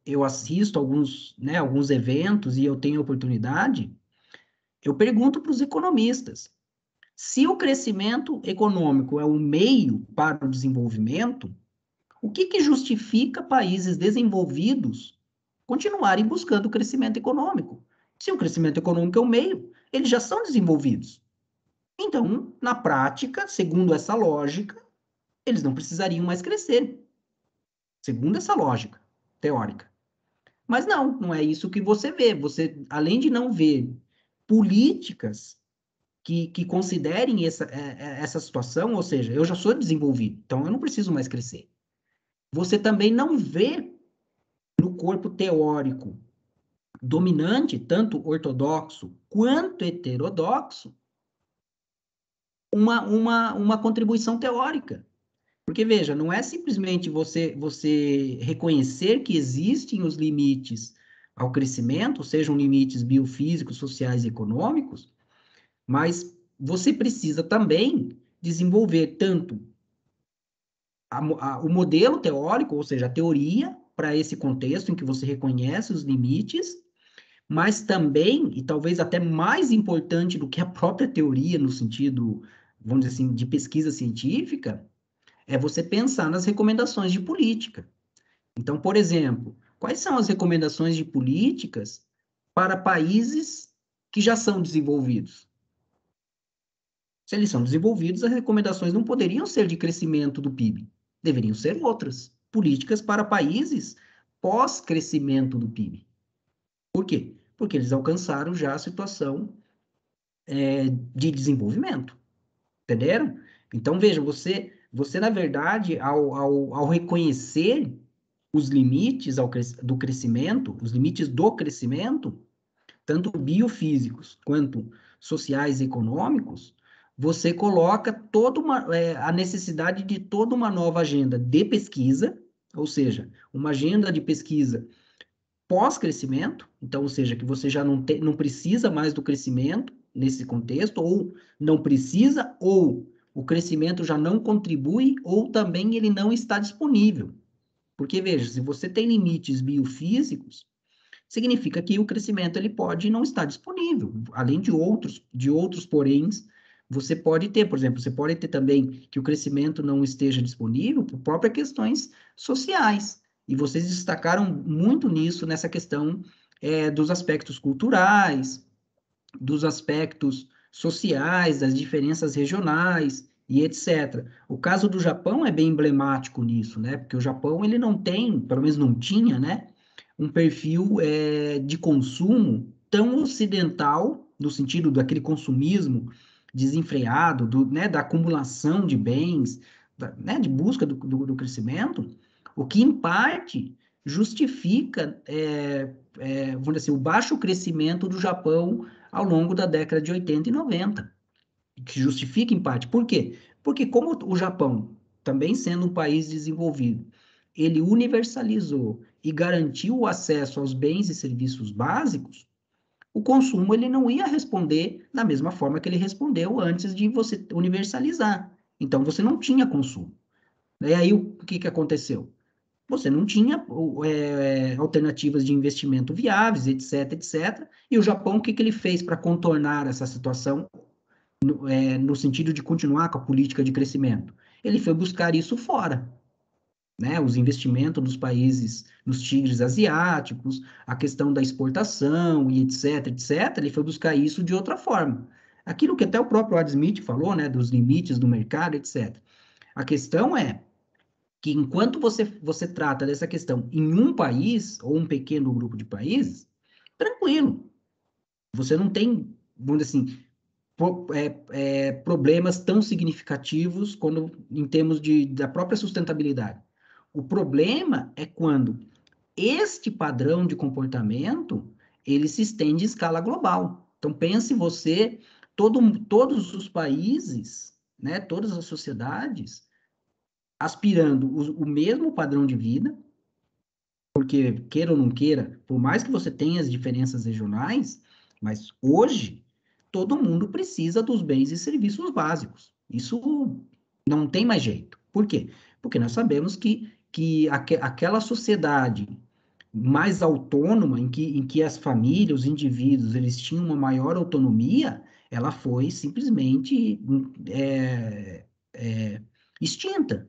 eu assisto alguns eventos e eu tenho oportunidade, eu pergunto para os economistas, se o crescimento econômico é um meio para o desenvolvimento, o que justifica países desenvolvidos continuarem buscando o crescimento econômico? Se o crescimento econômico é um meio, eles já são desenvolvidos. Então, na prática, segundo essa lógica, eles não precisariam mais crescer. Segundo essa lógica teórica. Mas não é isso que você vê. Você, além de não ver políticas que considerem essa situação, ou seja, eu já sou desenvolvido, então eu não preciso mais crescer. Você também não vê no corpo teórico dominante, tanto ortodoxo quanto heterodoxo, uma contribuição teórica. Porque, veja, não é simplesmente você reconhecer que existem os limites ao crescimento, sejam limites biofísicos, sociais e econômicos, mas você precisa também desenvolver tanto o modelo teórico, ou seja, a teoria, para esse contexto em que você reconhece os limites, mas também, e talvez até mais importante do que a própria teoria, no sentido, vamos dizer assim, de pesquisa científica, é você pensar nas recomendações de política. Então, por exemplo, quais são as recomendações de políticas para países que já são desenvolvidos? Se eles são desenvolvidos, as recomendações não poderiam ser de crescimento do PIB, deveriam ser outras, políticas para países pós-crescimento do PIB. Por quê? Porque eles alcançaram já a situação de desenvolvimento, entenderam? Então, veja, você na verdade, ao reconhecer os limites do crescimento, os limites do crescimento, tanto biofísicos quanto sociais e econômicos, você coloca a necessidade de toda uma nova agenda de pesquisa, ou seja, uma agenda de pesquisa pós-crescimento, então, ou seja, que você já não precisa mais do crescimento nesse contexto, ou não precisa, ou o crescimento já não contribui, ou também ele não está disponível. Porque, veja, se você tem limites biofísicos, significa que o crescimento ele pode não estar disponível, além de outros poréns, você pode ter, por exemplo, você pode ter também que o crescimento não esteja disponível por próprias questões sociais, e vocês destacaram muito nisso, nessa questão dos aspectos culturais, dos aspectos sociais, das diferenças regionais, e etc. O caso do Japão é bem emblemático nisso, né? Porque o Japão, ele não tem, pelo menos não tinha, né? Um perfil de consumo tão ocidental, no sentido daquele consumismo desenfreado, né, da acumulação de bens, né, de busca do crescimento, o que, em parte, justifica, vamos dizer assim, o baixo crescimento do Japão ao longo da década de 80 e 90, que justifica, em parte. Por quê? Porque como o Japão, também sendo um país desenvolvido, ele universalizou e garantiu o acesso aos bens e serviços básicos, o consumo ele não ia responder da mesma forma que ele respondeu antes de você universalizar. Então, você não tinha consumo. E aí, o que aconteceu? Você não tinha alternativas de investimento viáveis, etc, etc. E o Japão, o que ele fez para contornar essa situação, no sentido de continuar com a política de crescimento? Ele foi buscar isso fora. Né, os investimentos nos países, nos tigres asiáticos, a questão da exportação e etc, etc, ele foi buscar isso de outra forma. Aquilo que até o próprio Adam Smith falou, né, dos limites do mercado, etc. A questão é que enquanto você trata dessa questão em um país ou um pequeno grupo de países, tranquilo. Você não tem, vamos dizer assim, problemas tão significativos quando, em termos da própria sustentabilidade. O problema é quando este padrão de comportamento ele se estende em escala global. Então, pense você, todos os países, né, todas as sociedades, aspirando o mesmo padrão de vida, porque, queira ou não queira, por mais que você tenha as diferenças regionais, mas hoje todo mundo precisa dos bens e serviços básicos. Isso não tem mais jeito. Por quê? Porque nós sabemos que aquela sociedade mais autônoma, em que as famílias, os indivíduos, eles tinham uma maior autonomia, ela foi simplesmente extinta.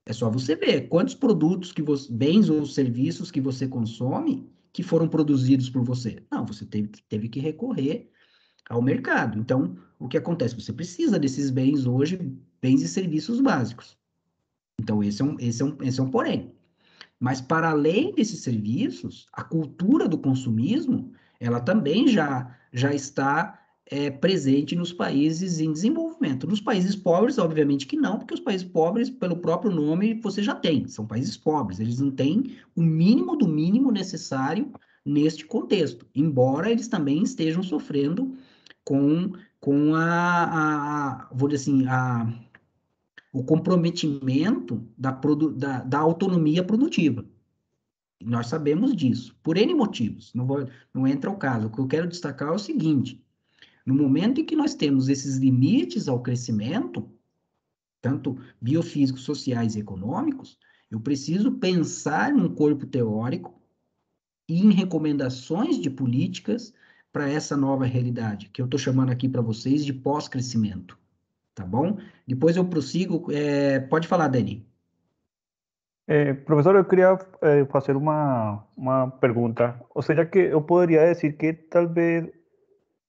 É só você ver quantos produtos bens ou serviços que você consome que foram produzidos por você. Não, você teve que recorrer ao mercado. Então, o que acontece? Você precisa desses bens hoje, bens e serviços básicos. Então, esse é um porém. Mas, para além desses serviços, a cultura do consumismo, ela também já está presente nos países em desenvolvimento. Nos países pobres, obviamente que não, porque os países pobres, pelo próprio nome, você já tem, são países pobres, eles não têm o mínimo do mínimo necessário neste contexto, embora eles também estejam sofrendo com vou dizer assim, o comprometimento da autonomia produtiva. Nós sabemos disso, por N motivos, não entra o caso. O que eu quero destacar é o seguinte: no momento em que nós temos esses limites ao crescimento, tanto biofísicos, sociais e econômicos, eu preciso pensar num corpo teórico e em recomendações de políticas para essa nova realidade, que eu estou chamando aqui para vocês de pós-crescimento, tá bom? Depois eu prossigo, pode falar, Dani. Professor, eu queria fazer uma pergunta. Ou seja, que eu poderia dizer que talvez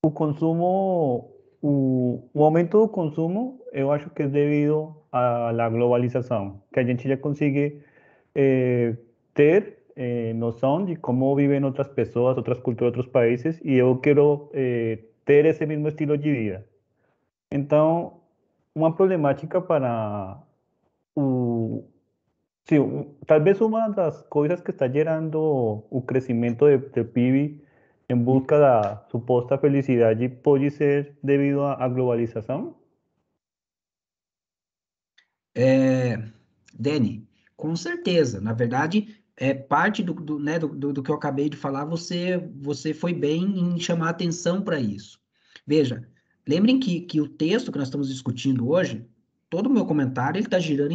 o consumo, o aumento do consumo, eu acho que é devido à globalização, que a gente já consegue ter noção de como vivem outras pessoas, outras culturas, outros países, e eu quero ter esse mesmo estilo de vida. Então, uma problemática para o sí, tal vez una de las cosas que está gerando el crecimiento del PIB en busca de la supuesta felicidad y puede ser debido a globalización. Dani, com certeza. Na verdade, parte né, do que eu acabei de falar, você foi bem em chamar atenção para isso. Veja, lembrem que o texto que nós estamos discutindo hoje, todo o meu comentário ele está girando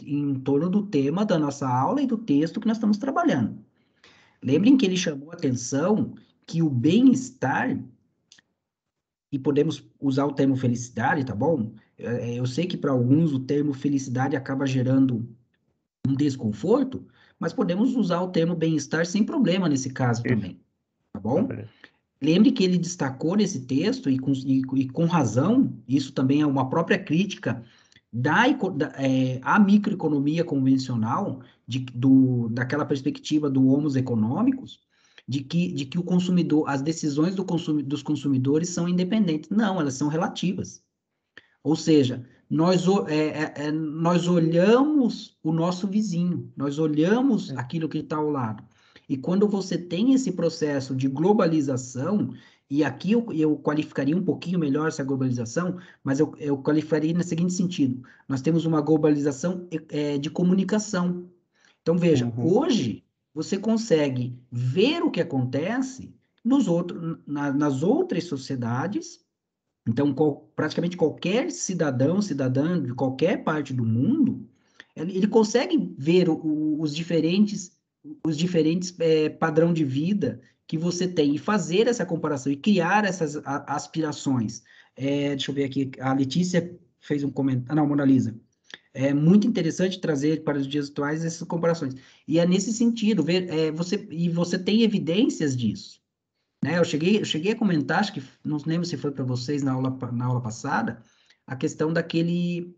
em torno do tema da nossa aula e do texto que nós estamos trabalhando. Lembrem que ele chamou atenção que o bem-estar, e podemos usar o termo felicidade, tá bom? Eu sei que para alguns o termo felicidade acaba gerando um desconforto, mas podemos usar o termo bem-estar sem problema nesse caso Isso, também, tá bom? Lembre que ele destacou nesse texto, e com razão, isso também é uma própria crítica a microeconomia convencional, daquela perspectiva do homos econômicos, de que o consumidor, as decisões dos consumidores são independentes. Não, elas são relativas. Ou seja, nós olhamos o nosso vizinho, nós olhamos aquilo que está ao lado. E quando você tem esse processo de globalização, e aqui eu qualificaria um pouquinho melhor essa globalização, mas eu qualificaria no seguinte sentido: nós temos uma globalização de comunicação. Então, veja, hoje você consegue ver o que acontece nas outras sociedades. Então, praticamente qualquer cidadã de qualquer parte do mundo, ele consegue ver os diferentes padrão de vida que você tem e fazer essa comparação e criar essas aspirações. Deixa eu ver aqui, a Letícia fez um comentário, não, Mona Lisa. É muito interessante trazer para os dias atuais essas comparações. E é nesse sentido, você tem evidências disso. Né? Eu cheguei a comentar, acho que não lembro se foi para vocês na aula passada, a questão daquele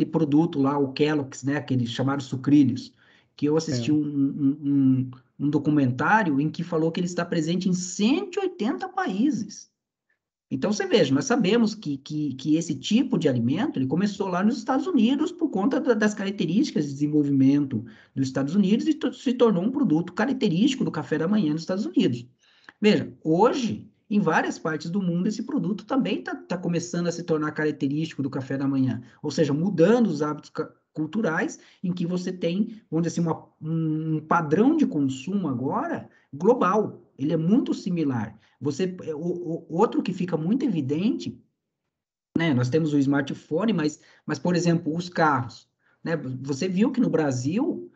produto lá, o Kellogg's, né? Aqueles chamados sucrilhos, que eu assisti um documentário em que falou que ele está presente em 180 países. Então, você veja, nós sabemos que esse tipo de alimento, ele começou lá nos Estados Unidos por conta das características de desenvolvimento dos Estados Unidos e se tornou um produto característico do café da manhã nos Estados Unidos. Veja, hoje, em várias partes do mundo, esse produto também está começando a se tornar característico do café da manhã, ou seja, mudando os hábitos culturais, em que você tem, vamos dizer assim, um padrão de consumo agora global, ele é muito similar. Outro que fica muito evidente, né, nós temos o smartphone, mas por exemplo, os carros, né, você viu que no Brasil,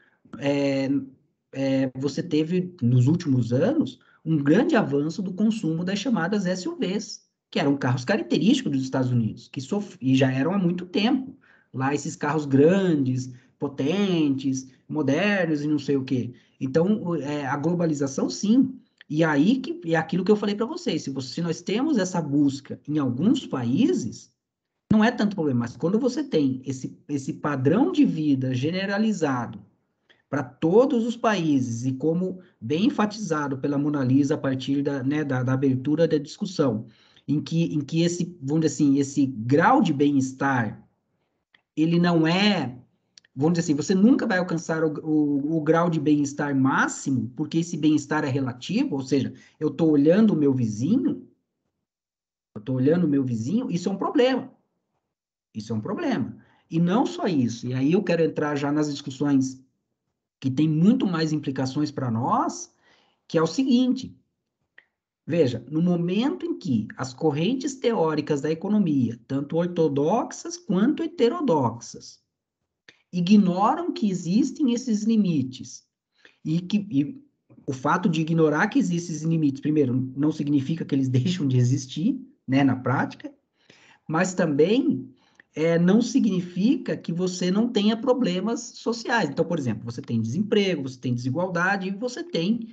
você teve, nos últimos anos, um grande avanço do consumo das chamadas SUVs, que eram carros característicos dos Estados Unidos, e já eram há muito tempo. Lá, esses carros grandes, potentes, modernos e não sei o quê. Então, a globalização, sim. E aí, é aquilo que eu falei para vocês, se nós temos essa busca em alguns países, não é tanto problema, mas quando você tem esse padrão de vida generalizado para todos os países, e como bem enfatizado pela Mona Lisa a partir da abertura da discussão, em que esse, vamos dizer assim, esse grau de bem-estar, ele não é, vamos dizer assim, você nunca vai alcançar o grau de bem-estar máximo, porque esse bem-estar é relativo, ou seja, eu estou olhando o meu vizinho, isso é um problema. Isso é um problema. E não só isso, e aí eu quero entrar já nas discussões que tem muito mais implicações para nós, que é o seguinte: veja, no momento em que as correntes teóricas da economia, tanto ortodoxas quanto heterodoxas, ignoram que existem esses limites, e o fato de ignorar que existem esses limites, primeiro, não significa que eles deixam de existir, né, na prática, mas também não significa que você não tenha problemas sociais. Então, por exemplo, você tem desemprego, você tem desigualdade, e você tem,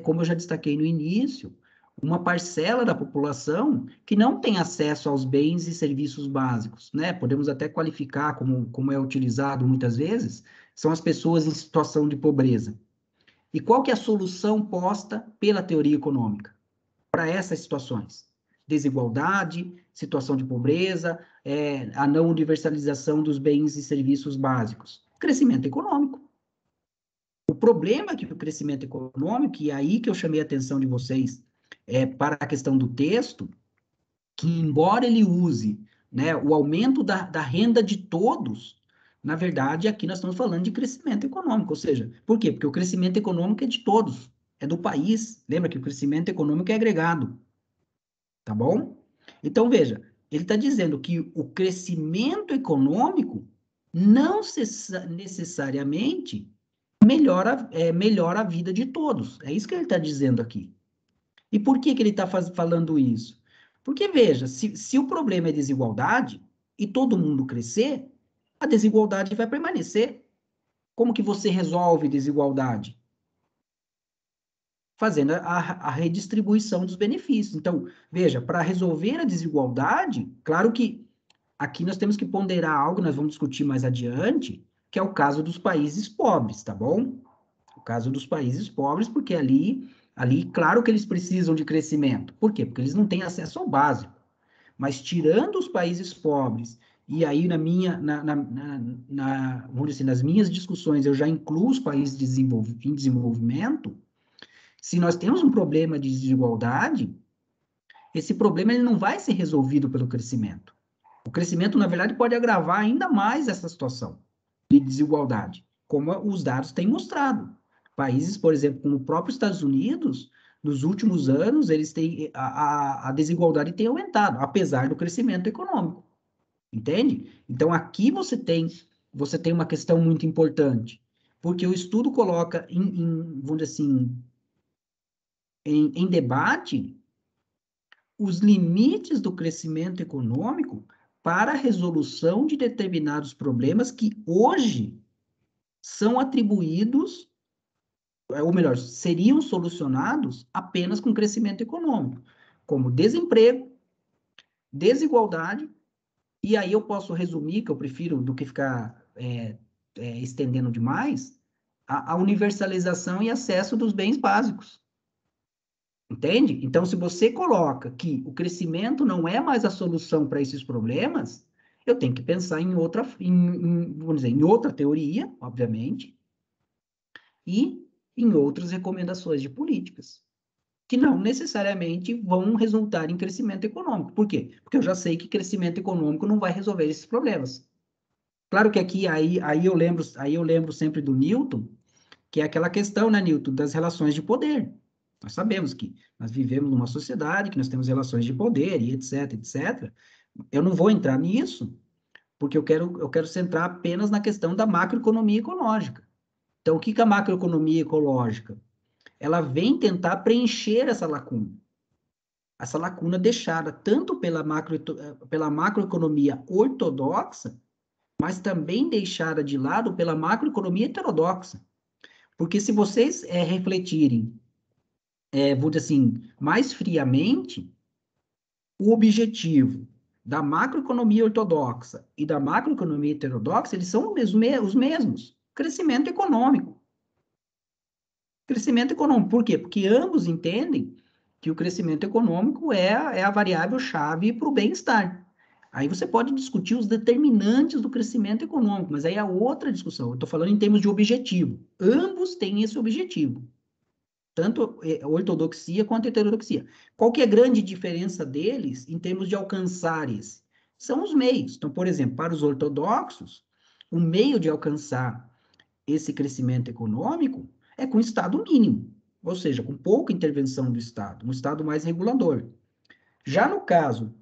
como eu já destaquei no início, uma parcela da população que não tem acesso aos bens e serviços básicos, né? Podemos até qualificar, como é utilizado muitas vezes, são as pessoas em situação de pobreza. E qual que é a solução posta pela teoria econômica para essas situações? Desigualdade, situação de pobreza, a não universalização dos bens e serviços básicos. Crescimento econômico. O problema é que o crescimento econômico, e é aí que eu chamei a atenção de vocês para a questão do texto, que embora ele use, né, o aumento da renda de todos, na verdade, aqui nós estamos falando de crescimento econômico, ou seja, por quê? Porque o crescimento econômico é de todos, é do país. Lembra que o crescimento econômico é agregado. Tá bom? Então, veja, ele está dizendo que o crescimento econômico não necessariamente melhora a vida de todos. É isso que ele está dizendo aqui. E por que ele está falando isso? Porque, veja, se o problema é desigualdade e todo mundo crescer, a desigualdade vai permanecer. Como que você resolve desigualdade? Fazendo a redistribuição dos benefícios. Então, veja, para resolver a desigualdade, claro que aqui nós temos que ponderar algo, nós vamos discutir mais adiante, que é o caso dos países pobres, tá bom? O caso dos países pobres, porque ali, claro que eles precisam de crescimento. Por quê? Porque eles não têm acesso ao básico. Mas tirando os países pobres, e aí vamos dizer assim, nas minhas discussões eu já incluo os países em desenvolvimento, se nós temos um problema de desigualdade, esse problema ele não vai ser resolvido pelo crescimento. O crescimento, na verdade, pode agravar ainda mais essa situação de desigualdade, como os dados têm mostrado. Países, por exemplo, como o próprio Estados Unidos, nos últimos anos, eles têm, a desigualdade tem aumentado, apesar do crescimento econômico. Entende? Então, aqui você tem uma questão muito importante, porque o estudo coloca, vamos dizer assim, em debate os limites do crescimento econômico para a resolução de determinados problemas que hoje são atribuídos, ou melhor, seriam solucionados apenas com crescimento econômico, como desemprego, desigualdade, e aí eu posso resumir, que eu prefiro do que ficar estendendo demais, a universalização e acesso dos bens básicos. Entende? Então, se você coloca que o crescimento não é mais a solução para esses problemas, eu tenho que pensar em outra, vamos dizer, em outra teoria, obviamente, e em outras recomendações de políticas, que não necessariamente vão resultar em crescimento econômico. Por quê? Porque eu já sei que crescimento econômico não vai resolver esses problemas. Claro que aqui, aí eu lembro sempre do Newton, que é aquela questão, né, Newton, das relações de poder. Nós sabemos que nós vivemos numa sociedade, que nós temos relações de poder, e etc, etc. Eu não vou entrar nisso, porque eu quero centrar apenas na questão da macroeconomia ecológica. Então, o que a macroeconomia ecológica? Ela vem tentar preencher essa lacuna deixada tanto pela macroeconomia ortodoxa, mas também deixada de lado pela macroeconomia heterodoxa. Porque se vocês refletirem, vou dizer assim, mais friamente, o objetivo da macroeconomia ortodoxa e da macroeconomia heterodoxa, eles são os mesmos. Crescimento econômico. Crescimento econômico. Por quê? Porque ambos entendem que o crescimento econômico é a variável-chave para o bem-estar. Aí você pode discutir os determinantes do crescimento econômico, mas aí é outra discussão. Eu estou falando em termos de objetivo. Ambos têm esse objetivo. Tanto a ortodoxia quanto a heterodoxia. Qual que é a grande diferença deles em termos de alcançar esse? São os meios. Então, por exemplo, para os ortodoxos, o meio de alcançar esse crescimento econômico é com o Estado mínimo, ou seja, com pouca intervenção do Estado, um Estado mais regulador. Já no caso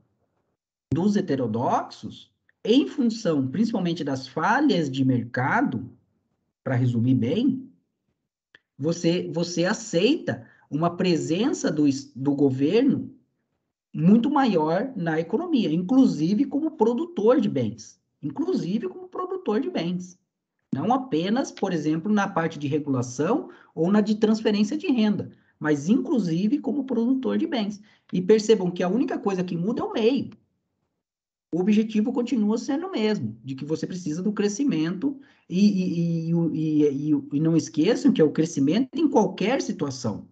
dos heterodoxos, em função principalmente das falhas de mercado, para resumir bem, você aceita uma presença do governo muito maior na economia, inclusive como produtor de bens. Inclusive como produtor de bens. Não apenas, por exemplo, na parte de regulação ou na de transferência de renda, mas inclusive como produtor de bens. E percebam que a única coisa que muda é o meio. O objetivo continua sendo o mesmo, de que você precisa do crescimento e não esqueçam que é o crescimento em qualquer situação.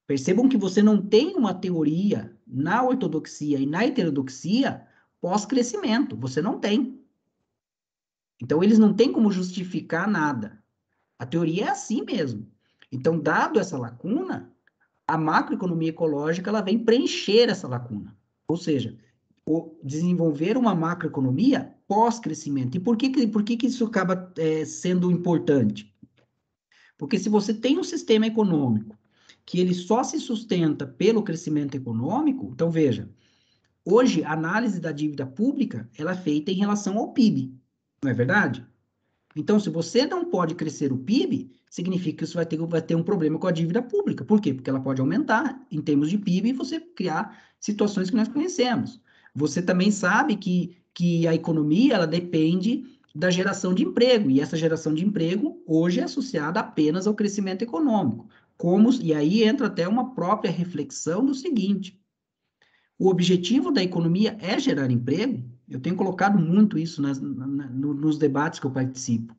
Percebam que você não tem uma teoria na ortodoxia e na heterodoxia pós-crescimento, você não tem. Então, eles não têm como justificar nada. A teoria é assim mesmo. Então, dado essa lacuna, a macroeconomia ecológica ela vem preencher essa lacuna. Ou seja, desenvolver uma macroeconomia pós-crescimento. E por que isso acaba sendo importante? Porque se você tem um sistema econômico que ele só se sustenta pelo crescimento econômico, então veja, hoje a análise da dívida pública ela é feita em relação ao PIB, não é verdade? Então, se você não pode crescer o PIB, significa que você vai ter um problema com a dívida pública. Por quê? Porque ela pode aumentar em termos de PIB e você criar situações que nós conhecemos. Você também sabe que a economia ela depende da geração de emprego, e essa geração de emprego hoje é associada apenas ao crescimento econômico. E aí entra até uma própria reflexão do seguinte: o objetivo da economia é gerar emprego, Eu tenho colocado muito isso nos debates que eu participo.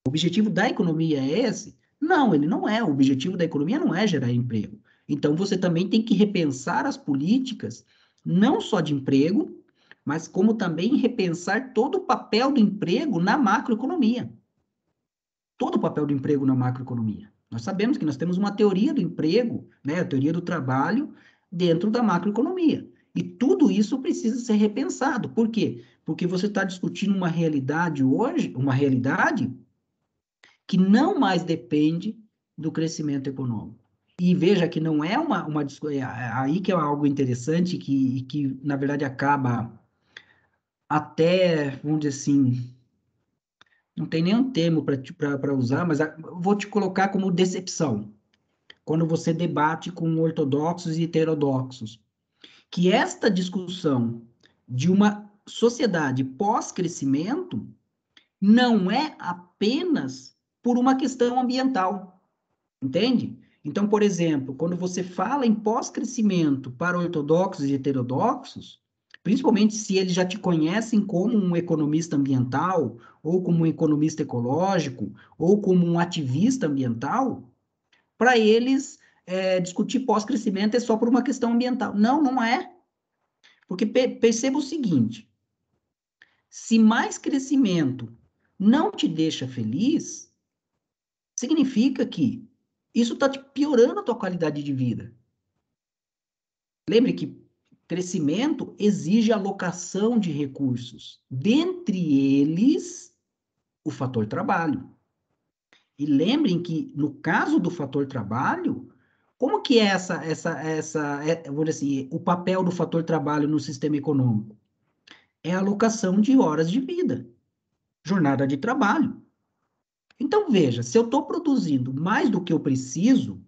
O objetivo da economia é esse? Não, ele não é. O objetivo da economia não é gerar emprego. Então, você também tem que repensar as políticas, não só de emprego, mas como também repensar todo o papel do emprego na macroeconomia. Todo o papel do emprego na macroeconomia. Nós sabemos que nós temos uma teoria do emprego, né, a teoria do trabalho, dentro da macroeconomia. E tudo isso precisa ser repensado. Por quê? Porque você está discutindo uma realidade hoje, uma realidade que não mais depende do crescimento econômico. E veja que não é aí que é algo interessante que na verdade, acaba até, vamos dizer assim, não tem nenhum termo para usar, mas vou te colocar como decepção, quando você debate com ortodoxos e heterodoxos, que esta discussão de uma sociedade pós-crescimento não é apenas por uma questão ambiental, entende? Então, por exemplo, quando você fala em pós-crescimento para ortodoxos e heterodoxos, principalmente se eles já te conhecem como um economista ambiental, ou como um economista ecológico, ou como um ativista ambiental, para eles discutir pós-crescimento é só por uma questão ambiental. Não, não é. Porque perceba o seguinte, se mais crescimento não te deixa feliz, significa que isso está piorando a tua qualidade de vida. Lembre que crescimento exige alocação de recursos, dentre eles o fator trabalho. E lembrem que, no caso do fator trabalho, como que é vou dizer assim, o papel do fator trabalho no sistema econômico? É a alocação de horas de vida, jornada de trabalho. Então, veja, se eu estou produzindo mais do que eu preciso,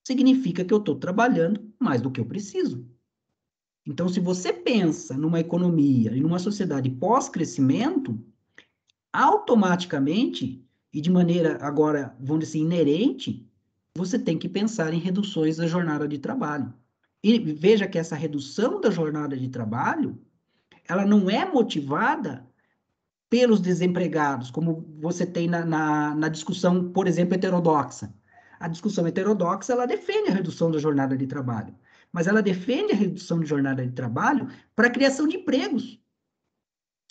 significa que eu estou trabalhando mais do que eu preciso. Então, se você pensa numa economia e numa sociedade pós-crescimento, automaticamente, e de maneira agora, vamos dizer assim, inerente, você tem que pensar em reduções da jornada de trabalho. E veja que essa redução da jornada de trabalho, ela não é motivada pelos desempregados, como você tem na discussão, por exemplo, heterodoxa. A discussão heterodoxa, ela defende a redução da jornada de trabalho, mas ela defende a redução de jornada de trabalho para a criação de empregos.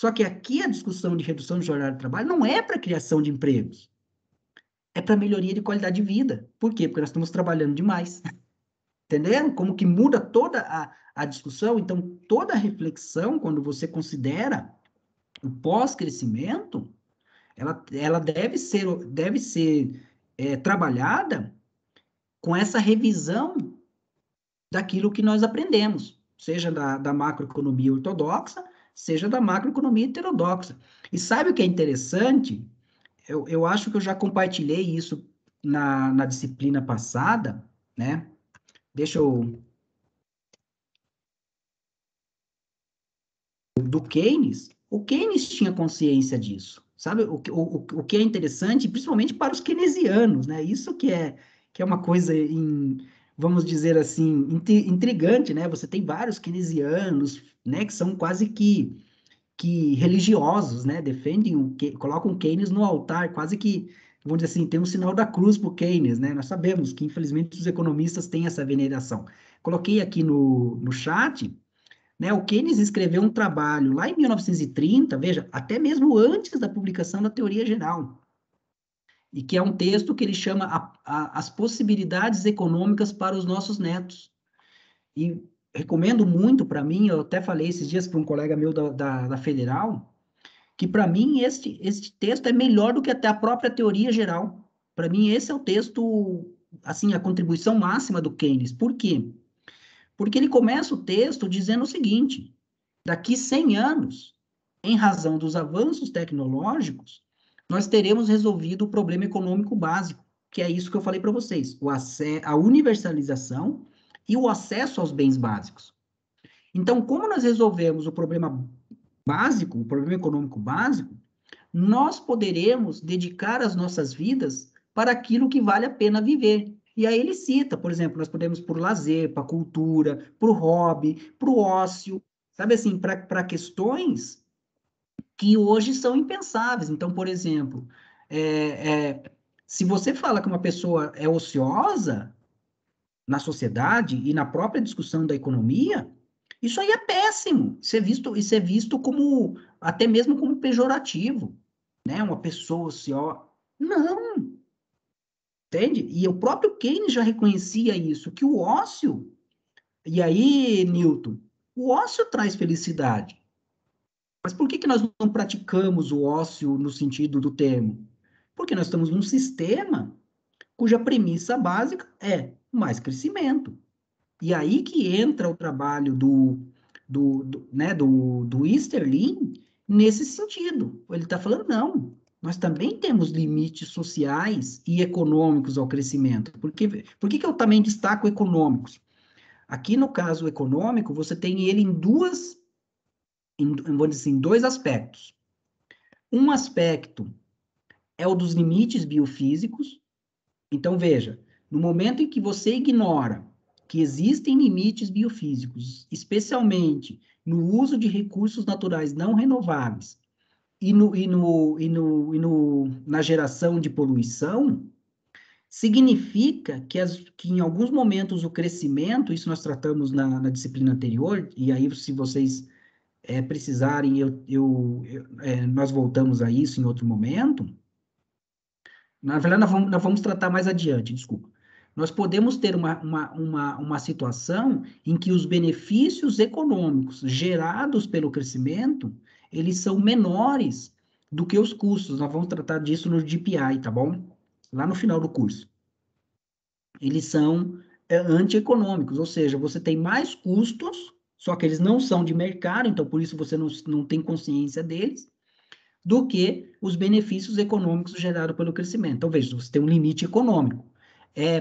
Só que aqui a discussão de redução de jornada de trabalho não é para a criação de empregos, é para melhoria de qualidade de vida. Por quê? Porque nós estamos trabalhando demais. Entenderam? Como que muda toda a discussão? Então, toda a reflexão, quando você considera o pós-crescimento, ela deve ser trabalhada com essa revisão daquilo que nós aprendemos, seja da macroeconomia ortodoxa, seja da macroeconomia heterodoxa. E sabe o que é interessante? Eu acho que eu já compartilhei isso na disciplina passada, né? Deixa eu... Do Keynes, o Keynes tinha consciência disso, sabe? O que é interessante, principalmente para os keynesianos, né? Isso que é uma coisa, vamos dizer assim, intrigante, né? Você tem vários keynesianos, né? Que são quase que religiosos, né? Defendem, colocam Keynes no altar, quase que, vamos dizer assim, tem um sinal da cruz para o Keynes, né? Nós sabemos que, infelizmente, os economistas têm essa veneração. Coloquei aqui no chat, né, o Keynes escreveu um trabalho lá em 1930, veja, até mesmo antes da publicação da Teoria Geral, e que é um texto que ele chama As Possibilidades Econômicas para os Nossos Netos. E recomendo muito para mim, eu até falei esses dias para um colega meu da Federal, que para mim este texto é melhor do que até a própria Teoria Geral. Para mim esse é o texto, assim, a contribuição máxima do Keynes. Por quê? Porque ele começa o texto dizendo o seguinte: daqui 100 anos, em razão dos avanços tecnológicos, nós teremos resolvido o problema econômico básico, que é isso que eu falei para vocês, a universalização e o acesso aos bens básicos. Então, como nós resolvemos o problema básico, o problema econômico básico, nós poderemos dedicar as nossas vidas para aquilo que vale a pena viver. E aí ele cita, por exemplo, nós podemos por lazer, para cultura, para o hobby, para o ócio, sabe assim, para questões que hoje são impensáveis. Então, por exemplo, se você fala que uma pessoa é ociosa na sociedade e na própria discussão da economia, isso aí é péssimo. Isso é visto como, até mesmo como pejorativo, né? Uma pessoa ociosa. Não, entende? E o próprio Keynes já reconhecia isso, que o ócio, e aí, Newton, o ócio traz felicidade. Mas por que nós não praticamos o ócio no sentido do termo? Porque nós estamos num sistema cuja premissa básica é mais crescimento. E aí que entra o trabalho do Easterlin nesse sentido. Ele está falando, não, nós também temos limites sociais e econômicos ao crescimento. Por que eu também destaco econômicos? Aqui no caso econômico, você tem ele vou dizer assim, dois aspectos. Um aspecto é o dos limites biofísicos. Então, veja, no momento em que você ignora que existem limites biofísicos, especialmente no uso de recursos naturais não renováveis e na geração de poluição, significa que em alguns momentos o crescimento, isso nós tratamos na disciplina anterior, e aí se vocês precisarem, nós voltamos a isso em outro momento. Na verdade, nós vamos tratar mais adiante, desculpa. Nós podemos ter uma situação em que os benefícios econômicos gerados pelo crescimento, eles são menores do que os custos. Nós vamos tratar disso no DPI, tá bom? Lá no final do curso. Eles são antieconômicos, ou seja, você tem mais custos, só que eles não são de mercado, então por isso você não tem consciência deles, do que os benefícios econômicos gerados pelo crescimento. Então, veja, você tem um limite econômico.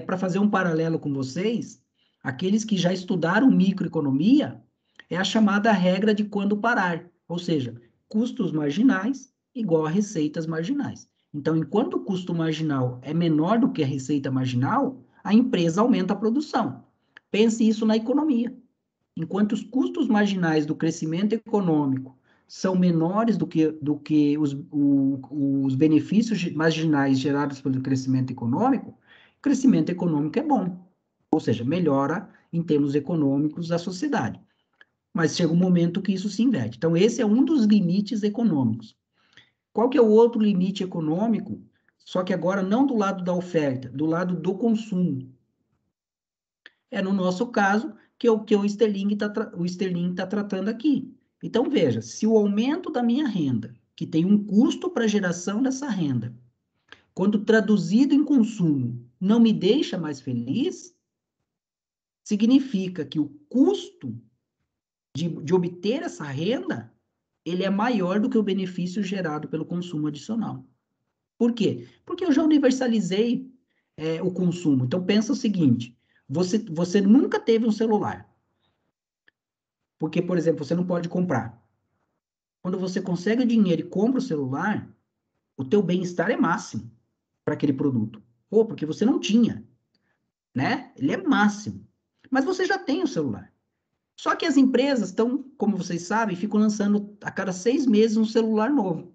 Para fazer um paralelo com vocês, aqueles que já estudaram microeconomia, é a chamada regra de quando parar, ou seja, custos marginais igual a receitas marginais. Então, enquanto o custo marginal é menor do que a receita marginal, a empresa aumenta a produção. Pense isso na economia. Enquanto os custos marginais do crescimento econômico são menores do que os benefícios marginais gerados pelo crescimento econômico, o crescimento econômico é bom, ou seja, melhora em termos econômicos a sociedade. Mas chega um momento que isso se inverte. Então, esse é um dos limites econômicos. Qual que é o outro limite econômico? Só que agora não do lado da oferta, do lado do consumo. É no nosso caso que o Sterling está tratando aqui. Então, veja, se o aumento da minha renda, que tem um custo para a geração dessa renda, quando traduzido em consumo, não me deixa mais feliz, significa que o custo de obter essa renda, ele é maior do que o benefício gerado pelo consumo adicional. Por quê? Porque eu já universalizei o consumo. Então, pensa o seguinte, você nunca teve um celular. Porque, por exemplo, você não pode comprar. Quando você consegue o dinheiro e compra o celular, o teu bem-estar é máximo para aquele produto. Ou porque você não tinha, né? Ele é máximo. Mas você já tem o celular. Só que as empresas estão, como vocês sabem, ficam lançando a cada 6 meses um celular novo.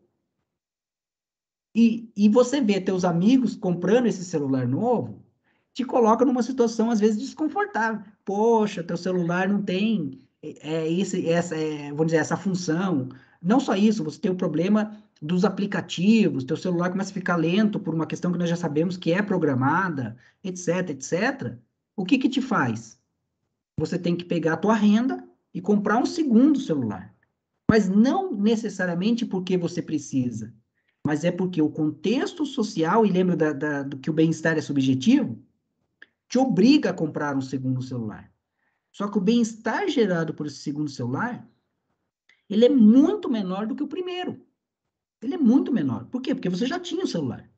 E você vê teus amigos comprando esse celular novo, te coloca numa situação, às vezes, desconfortável. Poxa, teu celular não tem vamos dizer, essa função. Não só isso, você tem o problema dos aplicativos, teu celular começa a ficar lento por uma questão que nós já sabemos que é programada, etc, etc. O que te faz? Você tem que pegar a tua renda e comprar um segundo celular. Mas não necessariamente porque você precisa, mas é porque o contexto social, e lembra do que o bem-estar é subjetivo, te obriga a comprar um segundo celular. Só que o bem-estar gerado por esse segundo celular, ele é muito menor do que o primeiro. Ele é muito menor. Por quê? Porque você já tinha o celular.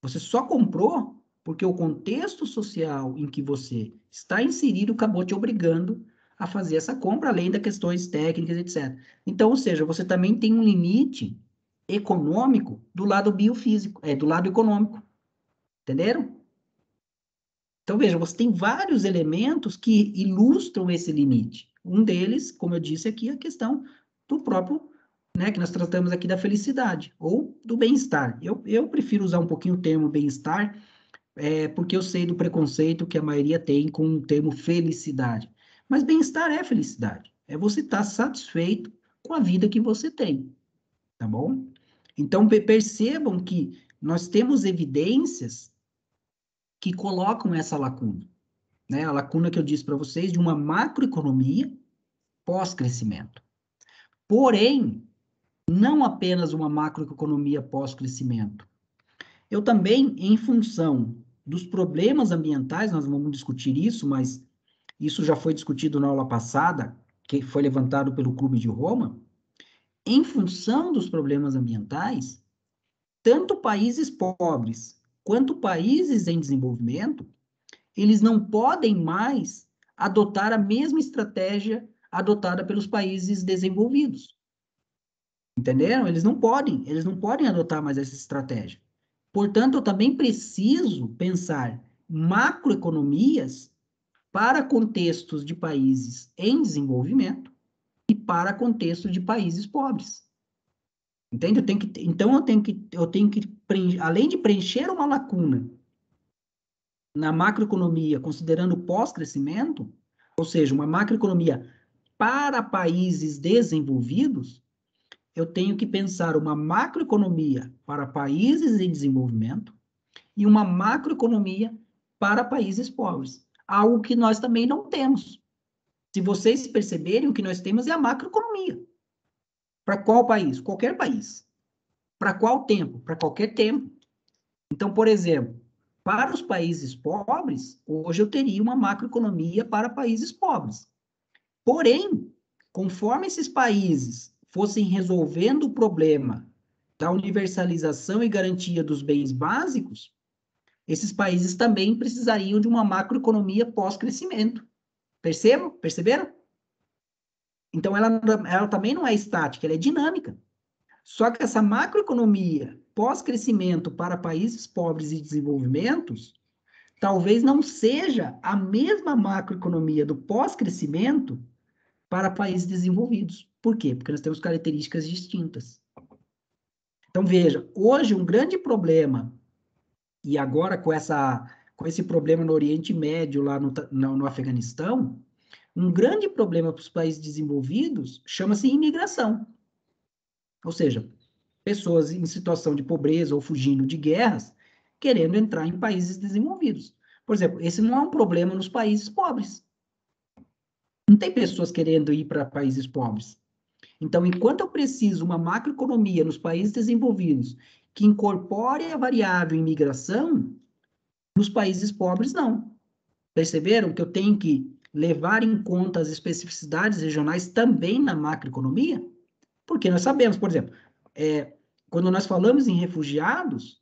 Você só comprou porque o contexto social em que você está inserido acabou te obrigando a fazer essa compra, além das questões técnicas, etc. Então, ou seja, você também tem um limite econômico do lado biofísico, do lado econômico. Entenderam? Então, veja, você tem vários elementos que ilustram esse limite. Um deles, como eu disse aqui, é a questão do próprio, né, que nós tratamos aqui da felicidade, ou do bem-estar. Eu prefiro usar um pouquinho o termo bem-estar, porque eu sei do preconceito que a maioria tem com o termo felicidade. Mas bem-estar é felicidade. É você estar satisfeito com a vida que você tem, tá bom? Então, percebam que nós temos evidências que colocam essa lacuna, né? A lacuna que eu disse para vocês de uma macroeconomia pós-crescimento. Porém, não apenas uma macroeconomia pós-crescimento. Eu também, em função dos problemas ambientais, nós vamos discutir isso, mas isso já foi discutido na aula passada, que foi levantado pelo Clube de Roma, em função dos problemas ambientais, tanto países pobres quanto países em desenvolvimento, eles não podem mais adotar a mesma estratégia adotada pelos países desenvolvidos. Entenderam? Eles não podem adotar mais essa estratégia. Portanto, eu também preciso pensar macroeconomias para contextos de países em desenvolvimento e para contextos de países pobres. Entende? Eu tenho que além de preencher uma lacuna na macroeconomia, considerando o pós-crescimento, ou seja, uma macroeconomia para países desenvolvidos, eu tenho que pensar uma macroeconomia para países em desenvolvimento e uma macroeconomia para países pobres. Algo que nós também não temos. Se vocês perceberem, o que nós temos é a macroeconomia. Para qual país? Qualquer país. Para qual tempo? Para qualquer tempo. Então, por exemplo, para os países pobres, hoje eu teria uma macroeconomia para países pobres. Porém, conforme esses países fossem resolvendo o problema da universalização e garantia dos bens básicos, esses países também precisariam de uma macroeconomia pós-crescimento. Perceberam? Então, ela também não é estática, ela é dinâmica. Só que essa macroeconomia pós-crescimento para países pobres e desenvolvimentos, talvez não seja a mesma macroeconomia do pós-crescimento para países desenvolvidos. Por quê? Porque nós temos características distintas. Então, veja, hoje um grande problema, e agora com esse problema no Oriente Médio, lá no Afeganistão, um grande problema para os países desenvolvidos chama-se imigração. Ou seja, pessoas em situação de pobreza ou fugindo de guerras, querendo entrar em países desenvolvidos. Por exemplo, esse não é um problema nos países pobres. Não tem pessoas querendo ir para países pobres. Então, enquanto eu preciso uma macroeconomia nos países desenvolvidos que incorpore a variável imigração, nos países pobres, não. Perceberam que eu tenho que levar em conta as especificidades regionais também na macroeconomia? Porque nós sabemos, por exemplo, quando nós falamos em refugiados,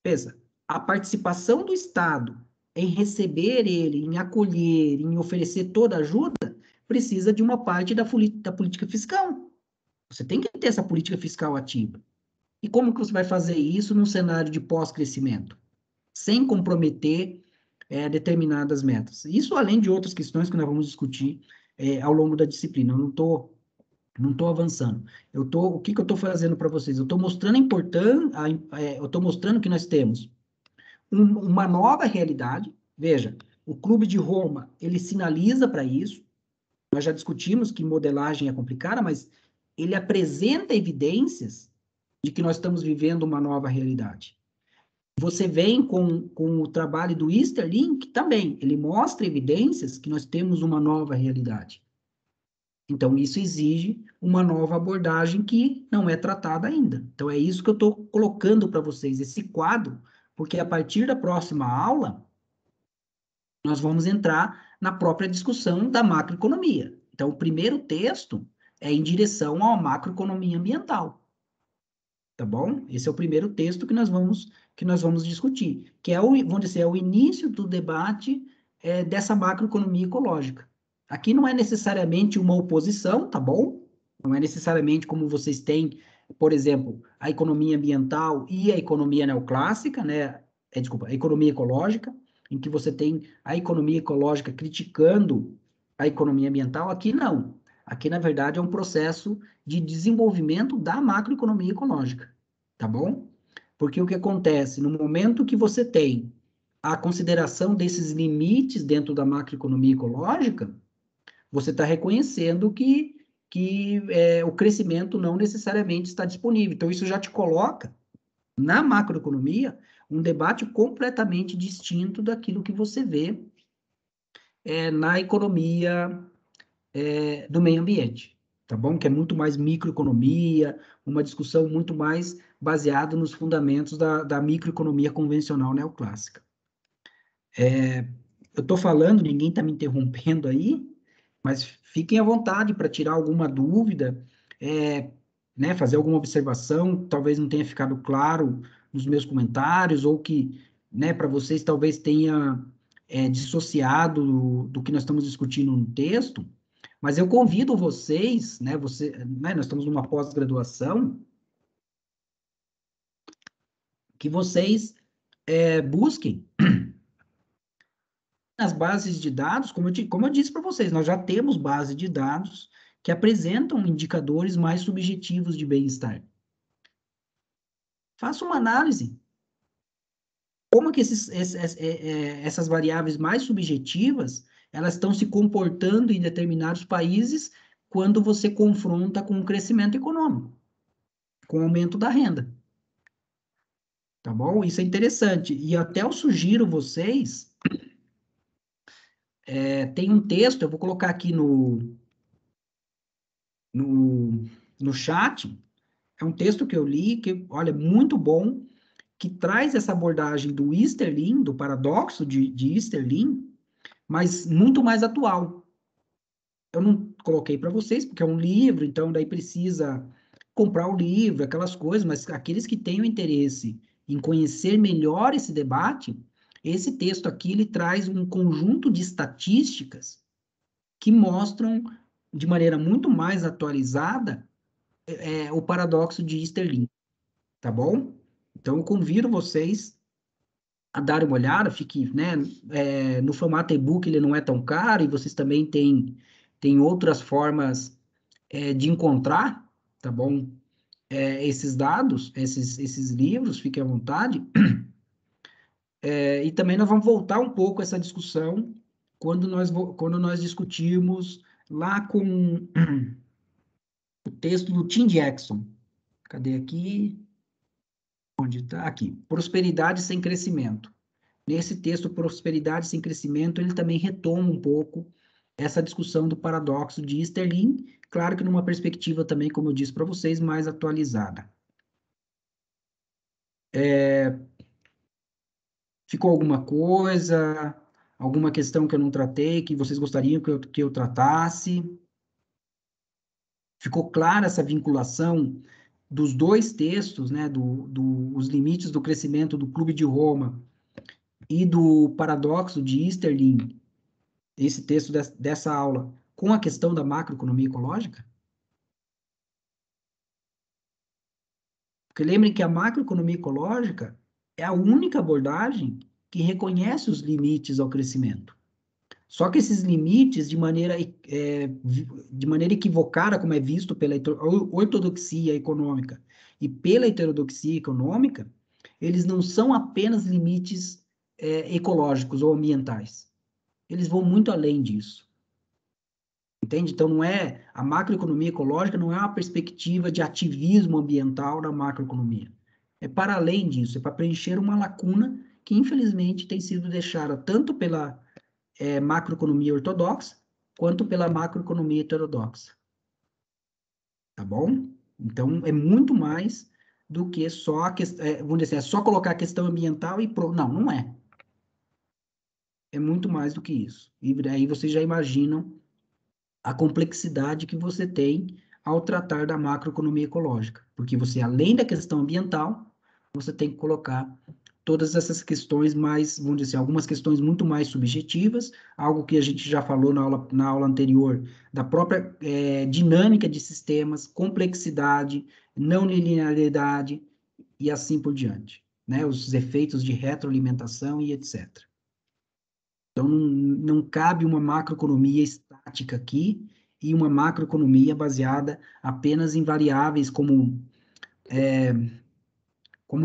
pensa, a participação do Estado em receber ele, em acolher, em oferecer toda ajuda, precisa de uma parte da política fiscal. Você tem que ter essa política fiscal ativa. E como que você vai fazer isso num cenário de pós-crescimento? Sem comprometer determinadas metas. Isso além de outras questões que nós vamos discutir ao longo da disciplina. Eu não estou avançando. O que eu estou fazendo para vocês? Eu estou mostrando eu estou mostrando que nós temos uma nova realidade. Veja, o Clube de Roma, ele sinaliza para isso. Nós já discutimos que modelagem é complicada, mas ele apresenta evidências de que nós estamos vivendo uma nova realidade. Você vem com o trabalho do Easterlin, que também, ele mostra evidências que nós temos uma nova realidade. Então, isso exige uma nova abordagem que não é tratada ainda. Então, é isso que eu estou colocando para vocês, esse quadro, porque a partir da próxima aula, nós vamos entrar na própria discussão da macroeconomia. Então, o primeiro texto é em direção à macroeconomia ambiental. Tá bom? Esse é o primeiro texto que nós vamos discutir, que é vamos dizer, é o início do debate dessa macroeconomia ecológica. Aqui não é necessariamente uma oposição, tá bom? Não é necessariamente como vocês têm, por exemplo, a economia ambiental e a economia neoclássica, né? Desculpa, a economia ecológica, em que você tem a economia ecológica criticando a economia ambiental, aqui não. Aqui, na verdade, é um processo de desenvolvimento da macroeconomia ecológica, tá bom? Porque o que acontece, no momento que você tem a consideração desses limites dentro da macroeconomia ecológica, você está reconhecendo que o crescimento não necessariamente está disponível. Então, isso já te coloca, na macroeconomia, um debate completamente distinto daquilo que você vê na economia do meio ambiente, tá bom? Que é muito mais microeconomia, uma discussão muito mais baseada nos fundamentos da microeconomia convencional neoclássica. Eu estou falando, ninguém está me interrompendo aí, mas fiquem à vontade para tirar alguma dúvida, né, fazer alguma observação, talvez não tenha ficado claro nos meus comentários, ou que, né, para vocês talvez tenha dissociado do que nós estamos discutindo no texto, mas eu convido vocês, né, nós estamos numa pós-graduação, que vocês busquem as bases de dados, como eu disse para vocês, nós já temos base de dados que apresentam indicadores mais subjetivos de bem-estar. Faça uma análise. Como que essas variáveis mais subjetivas, elas estão se comportando em determinados países quando você confronta com o crescimento econômico, com o aumento da renda. Tá bom? Isso é interessante. E até eu sugiro vocês, tem um texto, eu vou colocar aqui no chat, é um texto que eu li, que, olha, muito bom, que traz essa abordagem do Easterlin, do paradoxo de Easterlin, mas muito mais atual. Eu não coloquei para vocês, porque é um livro, então daí precisa comprar o livro, aquelas coisas, mas aqueles que tenham interesse em conhecer melhor esse debate, esse texto aqui, ele traz um conjunto de estatísticas que mostram, de maneira muito mais atualizada, o paradoxo de Easterlin, tá bom? Então, eu convido vocês a dar uma olhada, fique, né, no formato e-book ele não é tão caro, e vocês também têm outras formas de encontrar, tá bom? Esses dados, esses livros, fiquem à vontade. E também nós vamos voltar um pouco a essa discussão quando nós discutirmos lá com o texto do Tim Jackson. Cadê aqui? Onde está? Aqui. Prosperidade sem crescimento. Nesse texto, Prosperidade sem Crescimento, ele também retoma um pouco essa discussão do paradoxo de Easterlin, claro que numa perspectiva também, como eu disse para vocês, mais atualizada. Ficou alguma coisa, alguma questão que eu não tratei, que vocês gostariam que eu tratasse? Ficou clara essa vinculação dos dois textos, né, os limites do crescimento do Clube de Roma e do paradoxo de Easterlin, esse texto dessa aula, com a questão da macroeconomia ecológica? Porque lembrem que a macroeconomia ecológica é a única abordagem que reconhece os limites ao crescimento. Só que esses limites, de maneira equivocada, como é visto pela ortodoxia econômica e pela heterodoxia econômica, eles não são apenas limites ecológicos ou ambientais. Eles vão muito além disso. Entende? Então, a macroeconomia ecológica não é uma perspectiva de ativismo ambiental na macroeconomia. É para além disso, é para preencher uma lacuna que, infelizmente, tem sido deixada tanto pela macroeconomia ortodoxa, quanto pela macroeconomia heterodoxa. Tá bom? Então, é muito mais do que só, vamos dizer assim, é só colocar a questão ambiental e pronto. Não, não é. É muito mais do que isso. E daí vocês já imaginam a complexidade que você tem ao tratar da macroeconomia ecológica. Porque você, além da questão ambiental, você tem que colocar todas essas questões mais, vamos dizer assim, algumas questões muito mais subjetivas, algo que a gente já falou na aula anterior, da própria dinâmica de sistemas, complexidade, não linearidade e assim por diante, né? Os efeitos de retroalimentação e etc. Então, não cabe uma macroeconomia estática aqui e uma macroeconomia baseada apenas em variáveis como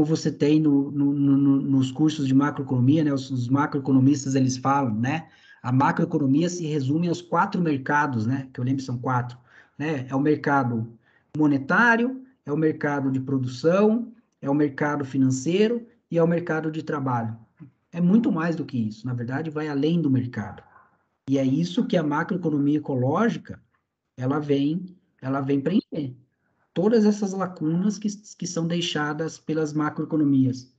você tem nos cursos de macroeconomia, né? Os macroeconomistas, eles falam, né? A macroeconomia se resume aos 4 mercados, né? Que eu lembro são 4, né? É o mercado monetário, é o mercado de produção, é o mercado financeiro e é o mercado de trabalho. É muito mais do que isso, na verdade, vai além do mercado. E é isso que a macroeconomia ecológica, ela vem preencher. Todas essas lacunas que são deixadas pelas macroeconomias,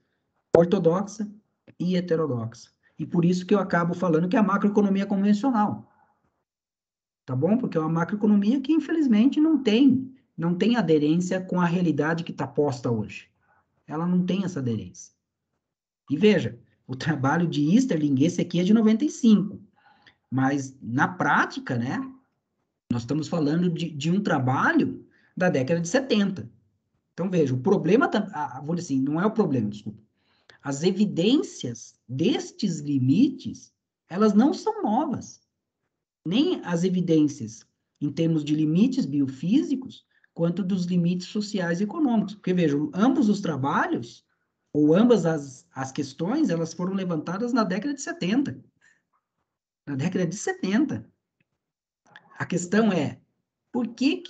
ortodoxa e heterodoxa. E por isso que eu acabo falando que é a macroeconomia convencional. Tá bom? Porque é uma macroeconomia que, infelizmente, não tem aderência com a realidade que está posta hoje. Ela não tem essa aderência. E veja, o trabalho de Easterling, esse aqui é de 95, mas na prática, né, nós estamos falando de um trabalho da década de 70. Então, veja, o problema, vou dizer assim, não é o problema, desculpa. As evidências destes limites, elas não são novas. Nem as evidências em termos de limites biofísicos, quanto dos limites sociais e econômicos. Porque, vejam, ambos os trabalhos, ou ambas as questões, elas foram levantadas na década de 70. Na década de 70. A questão é, por que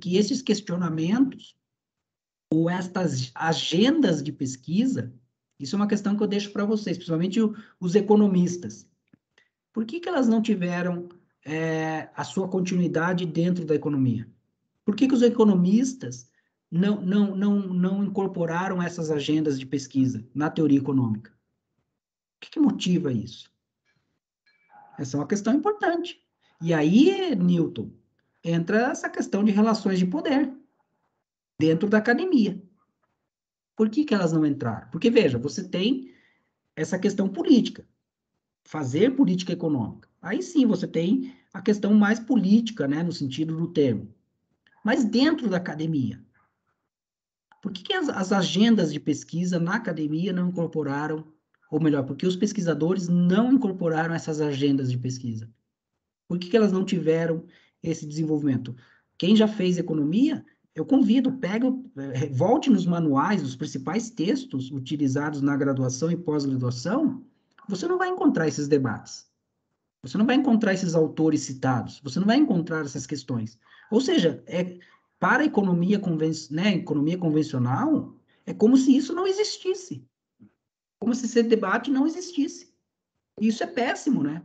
esses questionamentos ou estas agendas de pesquisa, isso é uma questão que eu deixo para vocês, principalmente os economistas. Por que elas não tiveram a sua continuidade dentro da economia? Por que os economistas não incorporaram essas agendas de pesquisa na teoria econômica? O que motiva isso? Essa é uma questão importante. E aí, Newton, entra essa questão de relações de poder dentro da academia. Por que elas não entraram? Porque, veja, você tem essa questão política, fazer política econômica. Aí sim você tem a questão mais política, né, no sentido do termo. Mas dentro da academia, por que as agendas de pesquisa na academia não incorporaram, ou melhor, por que os pesquisadores não incorporaram essas agendas de pesquisa? Por que elas não tiveram esse desenvolvimento? Quem já fez economia, eu convido, volte nos manuais, os principais textos utilizados na graduação e pós-graduação, você não vai encontrar esses debates. Você não vai encontrar esses autores citados, você não vai encontrar essas questões. Ou seja, para a economia, economia convencional, é como se isso não existisse. Como se esse debate não existisse. E isso é péssimo, né?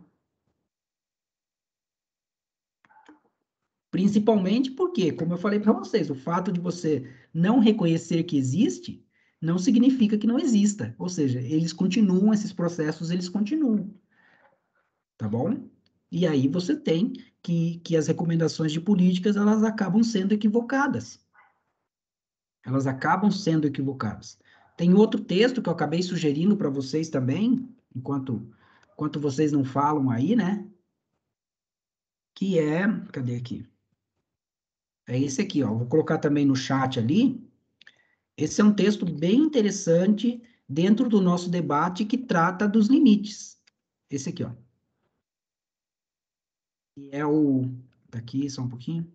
Principalmente porque, como eu falei para vocês, o fato de você não reconhecer que existe, não significa que não exista. Ou seja, esses processos, eles continuam. Tá bom? E aí você tem que as recomendações de políticas, elas acabam sendo equivocadas. Elas acabam sendo equivocadas. Tem outro texto que eu acabei sugerindo para vocês também, enquanto vocês não falam aí, né? Que é, cadê aqui? É esse aqui, ó. Vou colocar também no chat ali. Esse é um texto bem interessante dentro do nosso debate que trata dos limites. Esse aqui, ó. E é aqui, só um pouquinho.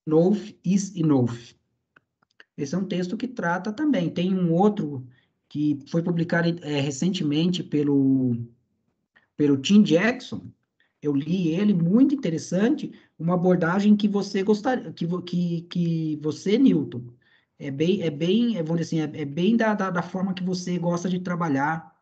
Enough is enough. Esse é um texto que trata também. Tem um outro que foi publicado recentemente pelo Tim Jackson. Eu li ele, muito interessante, uma abordagem que você gostaria, que você, Newton, vamos dizer assim, é bem da forma que você gosta de trabalhar,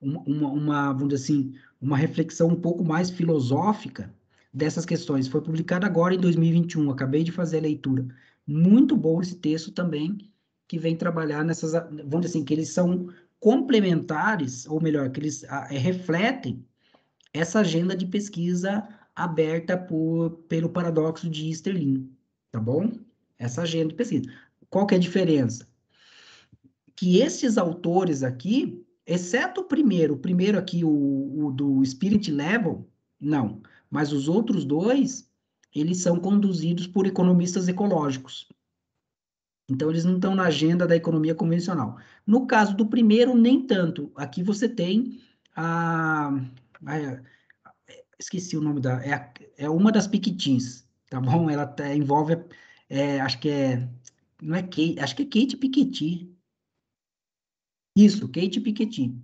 vamos dizer assim, uma reflexão um pouco mais filosófica dessas questões. Foi publicado agora em 2021, acabei de fazer a leitura. Muito bom esse texto também, que vem trabalhar nessas, vamos dizer assim, que eles são complementares, ou melhor, que eles refletem essa agenda de pesquisa aberta pelo paradoxo de Easterlin, tá bom? Essa agenda de pesquisa. Qual que é a diferença? Que esses autores aqui, exceto o primeiro aqui, o do Spirit Level, não, mas os outros dois, eles são conduzidos por economistas ecológicos. Então, eles não estão na agenda da economia convencional. No caso do primeiro, nem tanto. Aqui você tem esqueci o nome é uma das Piquetins, tá bom? Ela envolve, acho que não é Kate, acho que é Kate Piketty. Isso, Kate Piketty,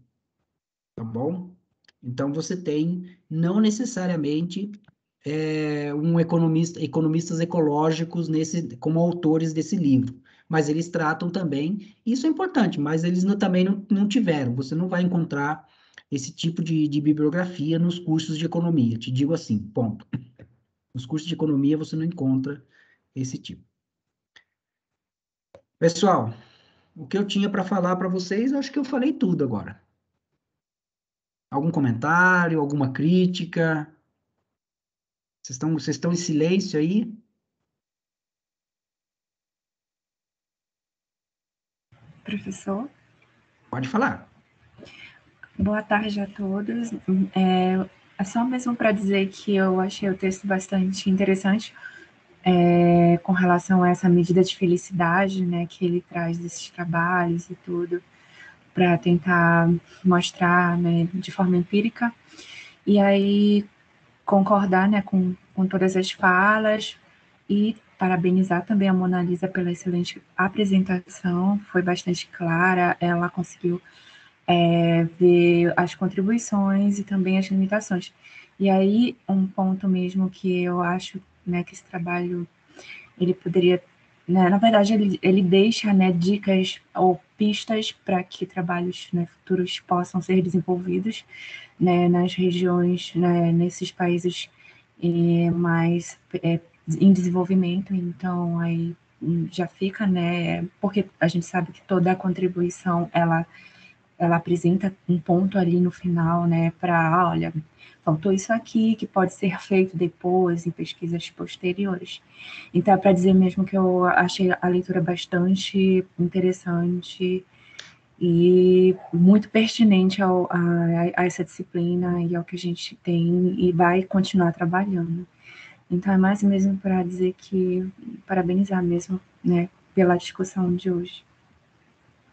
tá bom? Então, você tem, não necessariamente, economistas ecológicos como autores desse livro, mas eles tratam também, isso é importante, mas eles também não tiveram, você não vai encontrar esse tipo de bibliografia nos cursos de economia, te digo assim, ponto. Nos cursos de economia você não encontra esse tipo. Pessoal, o que eu tinha para falar para vocês, acho que eu falei tudo agora. Algum comentário, alguma crítica? Vocês estão em silêncio aí? Professor, Pode falar. boa tarde a todos. É só mesmo para dizer que eu achei o texto bastante interessante com relação a essa medida de felicidade, né, que ele traz desses trabalhos e tudo, para tentar mostrar, né, de forma empírica. E aí concordar, né, com todas as falas e parabenizar também a Mona Lisa pela excelente apresentação, foi bastante clara, ela conseguiu ver as contribuições e também as limitações. E aí, um ponto mesmo que eu acho, né, que esse trabalho, ele poderia, né, na verdade, ele deixa, né, dicas ou pistas para que trabalhos, né, futuros possam ser desenvolvidos, né, nas regiões, né, nesses países mais em desenvolvimento. Então, aí já fica, né, porque a gente sabe que toda a contribuição, ela apresenta um ponto ali no final, né, para, olha, faltou isso aqui que pode ser feito depois em pesquisas posteriores. Então, é para dizer mesmo que eu achei a leitura bastante interessante e muito pertinente a essa disciplina e ao que a gente tem e vai continuar trabalhando. Então, é mais mesmo para dizer que parabenizar mesmo, né, pela discussão de hoje.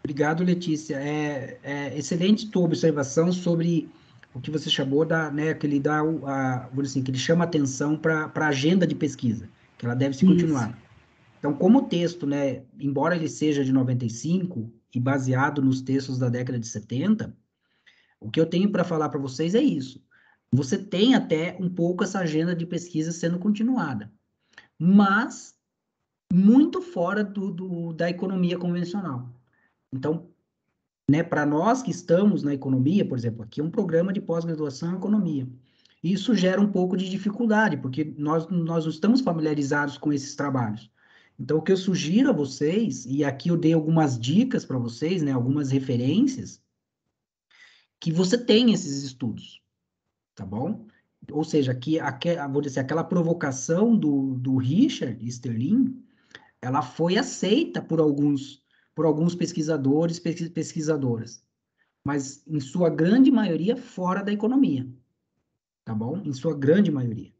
Obrigado, Letícia. É excelente tua observação sobre o que você chamou né, que ele dá, vou dizer assim, que ele chama atenção para a agenda de pesquisa, que ela deve se continuar. Então, como o texto, né, embora ele seja de 95 e baseado nos textos da década de 70, o que eu tenho para falar para vocês é isso. Você tem até um pouco essa agenda de pesquisa sendo continuada, mas muito fora da economia convencional. Então, né, para nós que estamos na economia, por exemplo, aqui é um programa de pós-graduação em economia. Isso gera um pouco de dificuldade, porque nós não estamos familiarizados com esses trabalhos. Então, o que eu sugiro a vocês, e aqui eu dei algumas dicas para vocês, né, algumas referências, que você tenha esses estudos, tá bom? Ou seja, vou dizer, aquela provocação do Richard Sterling, ela foi aceita por alguns pesquisadores, pesquisadoras, mas em sua grande maioria fora da economia, tá bom? Em sua grande maioria,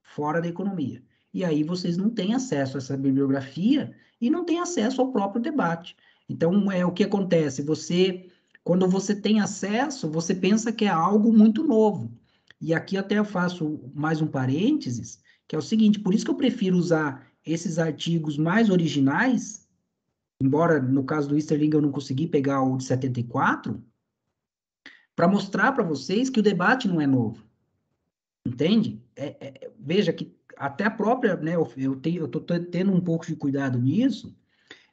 fora da economia. E aí vocês não têm acesso a essa bibliografia e não têm acesso ao próprio debate. Então, o que acontece? Quando você tem acesso, você pensa que é algo muito novo. E aqui até eu faço mais um parênteses, que é o seguinte, por isso que eu prefiro usar esses artigos mais originais, embora no caso do Easterling eu não consegui pegar o de 74, para mostrar para vocês que o debate não é novo. Entende? Veja que até a própria, né, eu estou tendo um pouco de cuidado nisso,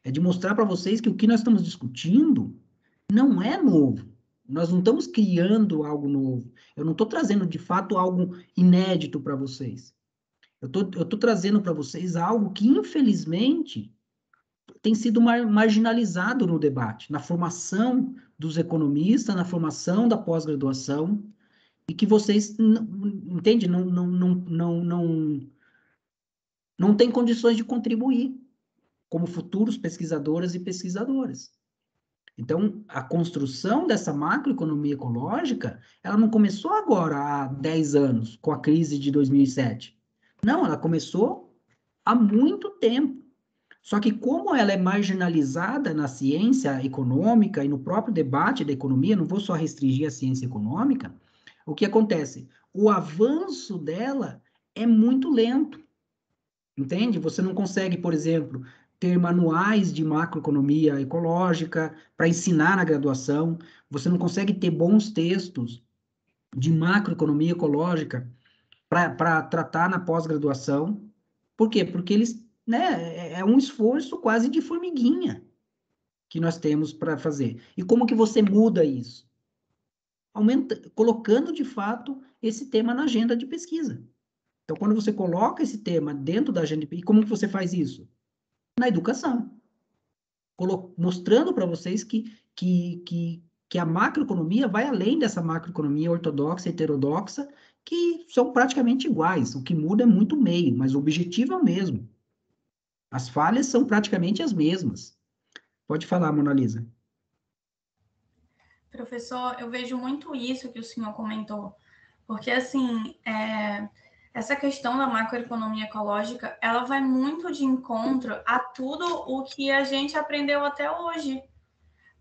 é de mostrar para vocês que o que nós estamos discutindo não é novo. Nós não estamos criando algo novo. Eu não estou trazendo, de fato, algo inédito para vocês. Eu tô trazendo para vocês algo que, infelizmente, tem sido marginalizado no debate, na formação dos economistas, na formação da pós-graduação, e que vocês, entende, não têm condições de contribuir como futuros pesquisadoras e pesquisadoras. Então, a construção dessa macroeconomia ecológica, ela não começou agora, há 10 anos, com a crise de 2007. Não, ela começou há muito tempo. Só que como ela é marginalizada na ciência econômica e no próprio debate da economia, não vou só restringir a ciência econômica, o que acontece? O avanço dela é muito lento, entende? Você não consegue, por exemplo, ter manuais de macroeconomia ecológica para ensinar na graduação, você não consegue ter bons textos de macroeconomia ecológica para tratar na pós-graduação. Por quê? Porque eles, né, é um esforço quase de formiguinha que nós temos para fazer. E como que você muda isso? Colocando, de fato, esse tema na agenda de pesquisa. Então, quando você coloca esse tema dentro da agenda, e como que você faz isso? Na educação. Mostrando para vocês que a macroeconomia vai além dessa macroeconomia ortodoxa e heterodoxa, que são praticamente iguais. O que muda é muito o meio, mas o objetivo é o mesmo. As falhas são praticamente as mesmas. Pode falar, Mona Lisa. Professor, eu vejo muito isso que o senhor comentou, porque, assim, essa questão da macroeconomia ecológica, ela vai muito de encontro a tudo o que a gente aprendeu até hoje.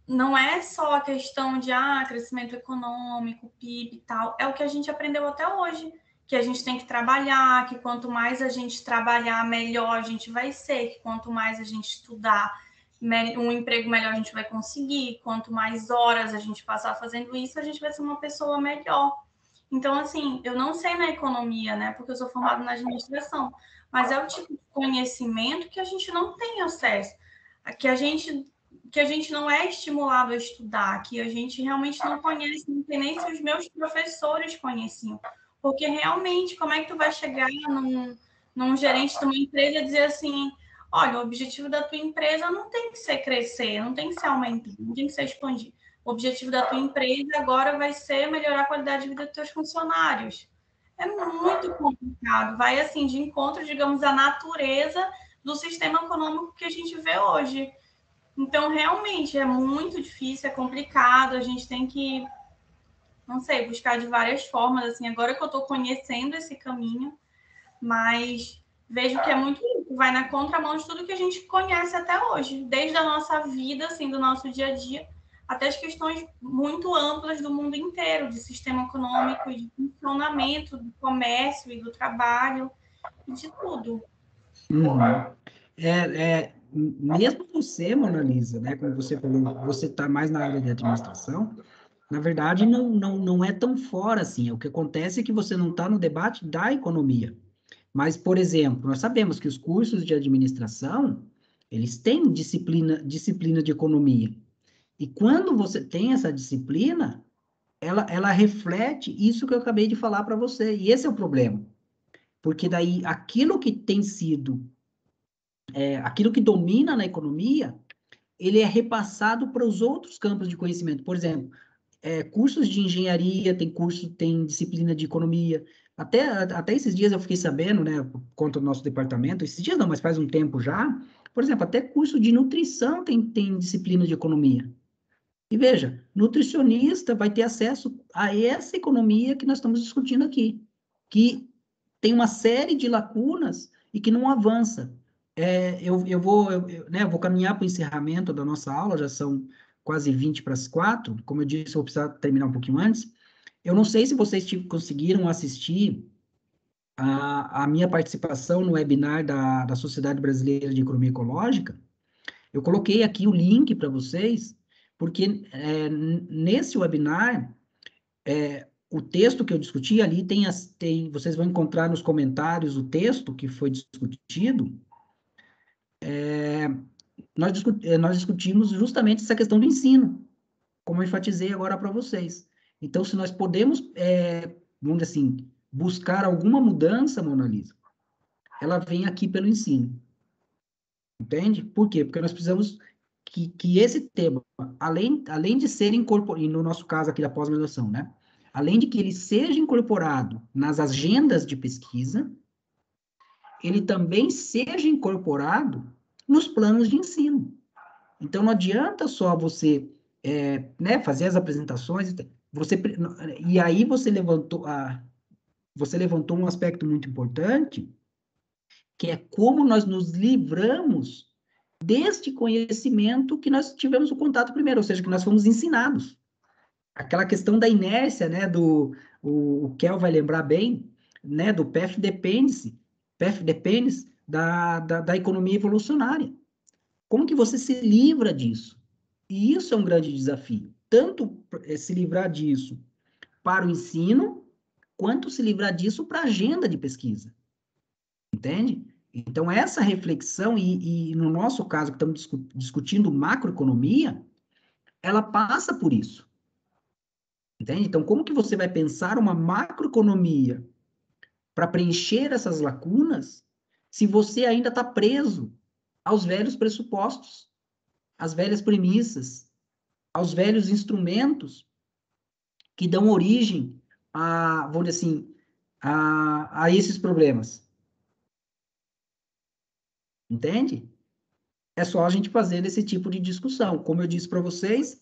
Não é só a questão de crescimento econômico, PIB e tal, é o que a gente aprendeu até hoje, que a gente tem que trabalhar, que quanto mais a gente trabalhar, melhor a gente vai ser, que quanto mais a gente estudar, um emprego melhor a gente vai conseguir, quanto mais horas a gente passar fazendo isso, a gente vai ser uma pessoa melhor. Então, assim, eu não sei na economia, né, porque eu sou formada na administração, mas é o tipo de conhecimento que a gente não tem acesso, que a gente não é estimulado a estudar, que a gente realmente não conhece, não tem nem se os meus professores conheciam. Porque realmente, como é que tu vai chegar num gerente de uma empresa e dizer assim, olha, o objetivo da tua empresa não tem que ser crescer, não tem que ser aumentar, não tem que ser expandir. O objetivo da tua empresa agora vai ser melhorar a qualidade de vida dos teus funcionários. É muito complicado. Vai, assim, de encontro, digamos, à natureza do sistema econômico que a gente vê hoje. Então, realmente, é muito difícil, é complicado, a gente tem que, não sei, buscar de várias formas, assim, agora que eu estou conhecendo esse caminho, mas vejo que é muito, vai na contramão de tudo que a gente conhece até hoje, desde a nossa vida, assim, do nosso dia a dia, até as questões muito amplas do mundo inteiro, de sistema econômico, de funcionamento do comércio e do trabalho, e de tudo. Uhum. Mesmo você, Mona Lisa, né, como você falou, você está mais na área de administração, na verdade, não é tão fora assim. O que acontece é que você não está no debate da economia. Mas, por exemplo, nós sabemos que os cursos de administração, eles têm disciplina de economia. E quando você tem essa disciplina, ela reflete isso que eu acabei de falar para você. E esse é o problema. Porque daí, aquilo que domina na economia, ele é repassado para os outros campos de conhecimento. Por exemplo, cursos de engenharia, tem disciplina de economia. Até esses dias eu fiquei sabendo, né, por conta do nosso departamento, esses dias não, mas faz um tempo já, por exemplo, até curso de nutrição tem disciplina de economia. E veja, nutricionista vai ter acesso a essa economia que nós estamos discutindo aqui, que tem uma série de lacunas e que não avança. Eu vou caminhar para o encerramento da nossa aula, já são quase 20 para as 4, como eu disse, eu vou precisar terminar um pouquinho antes. Eu não sei se vocês conseguiram assistir a minha participação no webinar da Sociedade Brasileira de Economia Ecológica. Eu coloquei aqui o link para vocês, porque nesse webinar, o texto que eu discuti ali vocês vão encontrar nos comentários o texto que foi discutido. Nós discutimos justamente essa questão do ensino, como eu enfatizei agora para vocês. Então, se nós podemos, vamos dizer assim, buscar alguma mudança, Mona Lisa, ela vem aqui pelo ensino. Entende? Por quê? Porque nós precisamos que esse tema, além de ser incorporado, e no nosso caso aqui da pós-graduação, né? Além de que ele seja incorporado nas agendas de pesquisa, ele também seja incorporado nos planos de ensino. Então, não adianta só você né, fazer as apresentações, e aí você levantou um aspecto muito importante, que é como nós nos livramos deste conhecimento que nós tivemos o contato primeiro, ou seja, que nós fomos ensinados. Aquela questão da inércia, né, o Kel vai lembrar bem, né, do path depends da economia evolucionária. Como que você se livra disso? E isso é um grande desafio. Tanto se livrar disso para o ensino, quanto se livrar disso para a agenda de pesquisa. Entende? Então, essa reflexão, e no nosso caso, que estamos discutindo macroeconomia, ela passa por isso. Entende? Então, como que você vai pensar uma macroeconomia para preencher essas lacunas se você ainda está preso aos velhos pressupostos, às velhas premissas, aos velhos instrumentos que dão origem a, vamos dizer assim, a esses problemas? Entende? É só a gente fazer esse tipo de discussão. Como eu disse para vocês,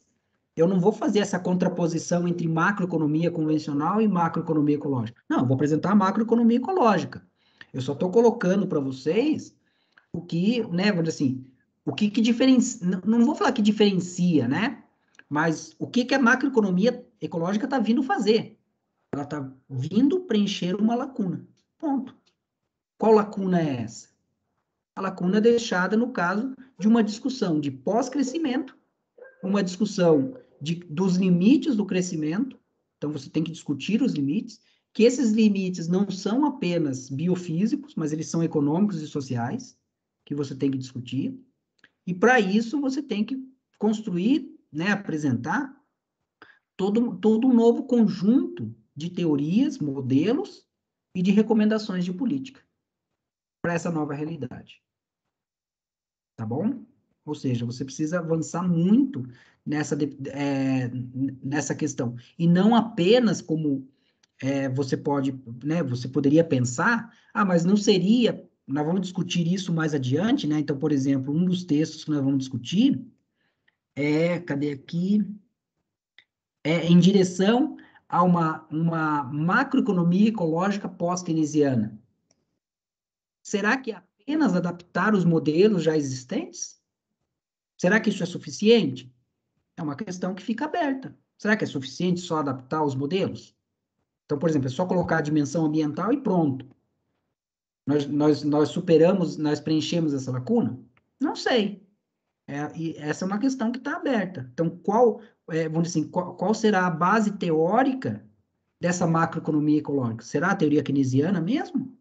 eu não vou fazer essa contraposição entre macroeconomia convencional e macroeconomia ecológica. Não, eu vou apresentar a macroeconomia ecológica. Eu só estou colocando para vocês o que, né, vamos dizer assim, o que diferencia, não vou falar que diferencia, né, mas o que a macroeconomia ecológica está vindo fazer. Ela está vindo preencher uma lacuna. Ponto. Qual lacuna é essa? A lacuna é deixada no caso de uma discussão de pós-crescimento, uma discussão dos limites do crescimento. Então, você tem que discutir os limites, que esses limites não são apenas biofísicos, mas eles são econômicos e sociais, que você tem que discutir. E, para isso, você tem que construir, né, apresentar todo um novo conjunto de teorias, modelos e de recomendações de política para essa nova realidade. Tá bom? Ou seja, você precisa avançar muito nessa questão. E não apenas como você pode, né, você poderia pensar, mas não seria, nós vamos discutir isso mais adiante, né? Então, por exemplo, um dos textos que nós vamos discutir cadê aqui? Em direção a uma macroeconomia ecológica pós-keynesiana. Será que é apenas adaptar os modelos já existentes? Será que isso é suficiente? É uma questão que fica aberta. Será que é suficiente só adaptar os modelos? Então, por exemplo, é só colocar a dimensão ambiental e pronto. Nós superamos, nós preenchemos essa lacuna? Não sei. E essa é uma questão que está aberta. Então, vamos dizer assim, qual será a base teórica dessa macroeconomia ecológica? Será a teoria keynesiana mesmo?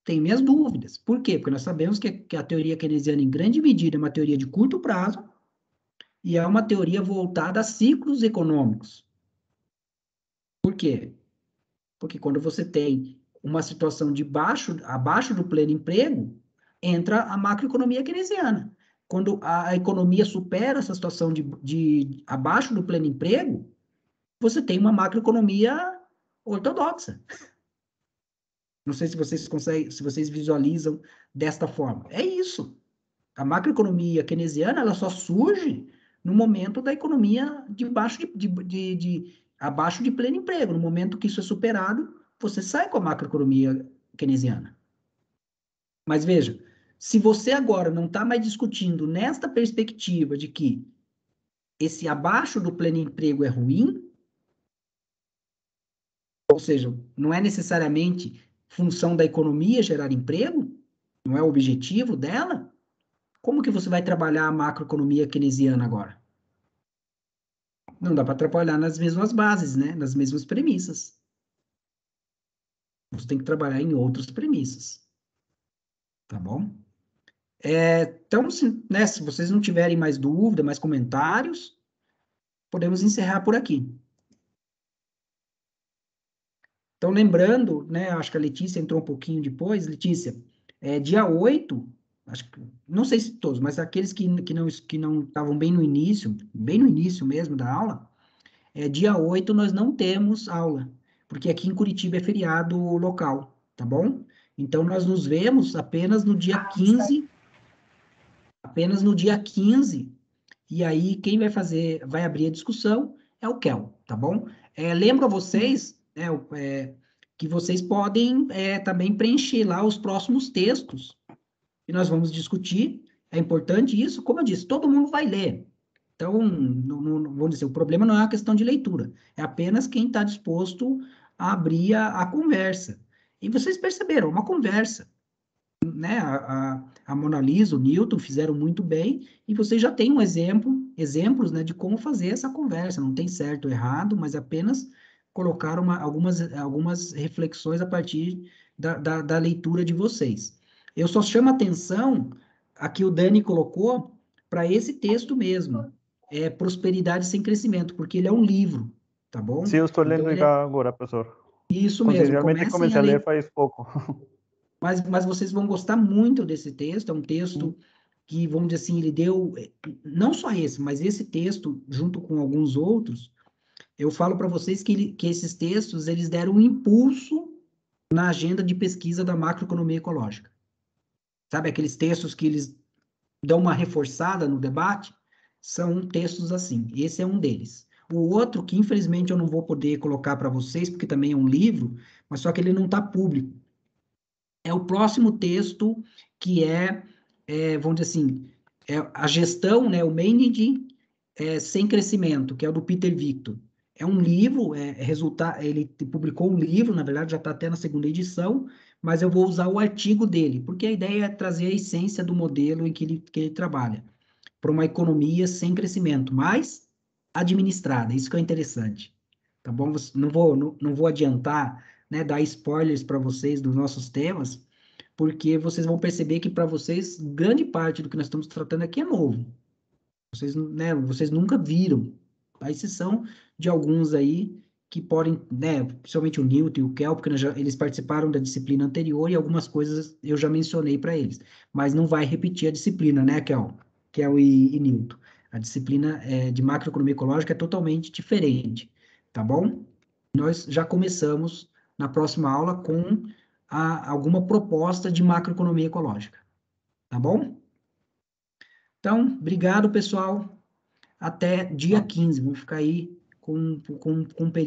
Tenho minhas dúvidas. Por quê? Porque nós sabemos que a teoria keynesiana, em grande medida, é uma teoria de curto prazo e é uma teoria voltada a ciclos econômicos. Por quê? Porque quando você tem uma situação abaixo do pleno emprego, entra a macroeconomia keynesiana. Quando a economia supera essa situação de abaixo do pleno emprego, você tem uma macroeconomia ortodoxa. Não sei se vocês conseguem, se vocês visualizam desta forma. É isso. A macroeconomia keynesiana, ela só surge no momento da economia abaixo de pleno emprego. No momento que isso é superado, você sai com a macroeconomia keynesiana. Mas veja, se você agora não está mais discutindo nesta perspectiva de que esse abaixo do pleno emprego é ruim, ou seja, não é necessariamente função da economia gerar emprego, não é o objetivo dela, como que você vai trabalhar a macroeconomia keynesiana agora? Não dá para trabalhar nas mesmas bases, né? Nas mesmas premissas. Você tem que trabalhar em outras premissas. Tá bom? Então, né, se vocês não tiverem mais dúvida, mais comentários, podemos encerrar por aqui. Então, lembrando, né, acho que a Letícia entrou um pouquinho depois. Letícia, dia 8, acho que, não sei se todos, mas aqueles que não estavam bem no início mesmo da aula, dia 8 nós não temos aula, porque aqui em Curitiba é feriado local, tá bom? Então, nós nos vemos apenas no dia 15, e aí quem vai abrir a discussão é o Kel, tá bom? Lembro a vocês, que vocês podem também preencher lá os próximos textos que nós vamos discutir, É importante isso, como eu disse, todo mundo vai ler. Então, vamos dizer, o problema não é uma questão de leitura, é apenas quem está disposto a abrir a conversa. E vocês perceberam, uma conversa, né? A Mona Lisa, o Newton fizeram muito bem, e vocês já têm exemplos, né, de como fazer essa conversa. Não tem certo ou errado, mas apenas colocar algumas reflexões a partir da leitura de vocês. Eu só chamo atenção, aqui o Dani colocou, para esse texto mesmo, Prosperidade Sem Crescimento, porque ele é um livro, tá bom? Sim, eu estou Então, lendo ele agora, professor. isso mesmo, Coincidencialmente comecem comecei a a ler ler, faz pouco. mas vocês vão gostar muito desse texto, é um texto que, vamos dizer assim, ele deu, não só esse, mas esse texto, junto com alguns outros, eu falo para vocês que esses textos, eles deram um impulso na agenda de pesquisa da macroeconomia ecológica. Sabe, aqueles textos que eles dão uma reforçada no debate, são textos assim, esse é um deles. O outro, que infelizmente eu não vou poder colocar para vocês, porque também é um livro, mas só que ele não está público. É o próximo texto, que vamos dizer assim, a gestão, né, o managing sem crescimento, que é o do Peter Victor. É um livro, ele publicou um livro, na verdade já está até na segunda edição, mas eu vou usar o artigo dele, porque a ideia é trazer a essência do modelo em que ele trabalha, para uma economia sem crescimento, mas administrada, isso que é interessante. Tá bom? Não vou adiantar, né, dar spoilers para vocês dos nossos temas, porque vocês vão perceber que para vocês, grande parte do que nós estamos tratando aqui é novo. Vocês nunca viram, a exceção de alguns aí que podem, né, principalmente o Newton e o Kel, porque eles participaram da disciplina anterior e algumas coisas eu já mencionei para eles, mas não vai repetir a disciplina, né, Kel e Newton. A disciplina de macroeconomia ecológica é totalmente diferente, tá bom? Nós já começamos na próxima aula com alguma proposta de macroeconomia ecológica, tá bom? Então, obrigado, pessoal. Até dia 15. Vamos ficar aí com um período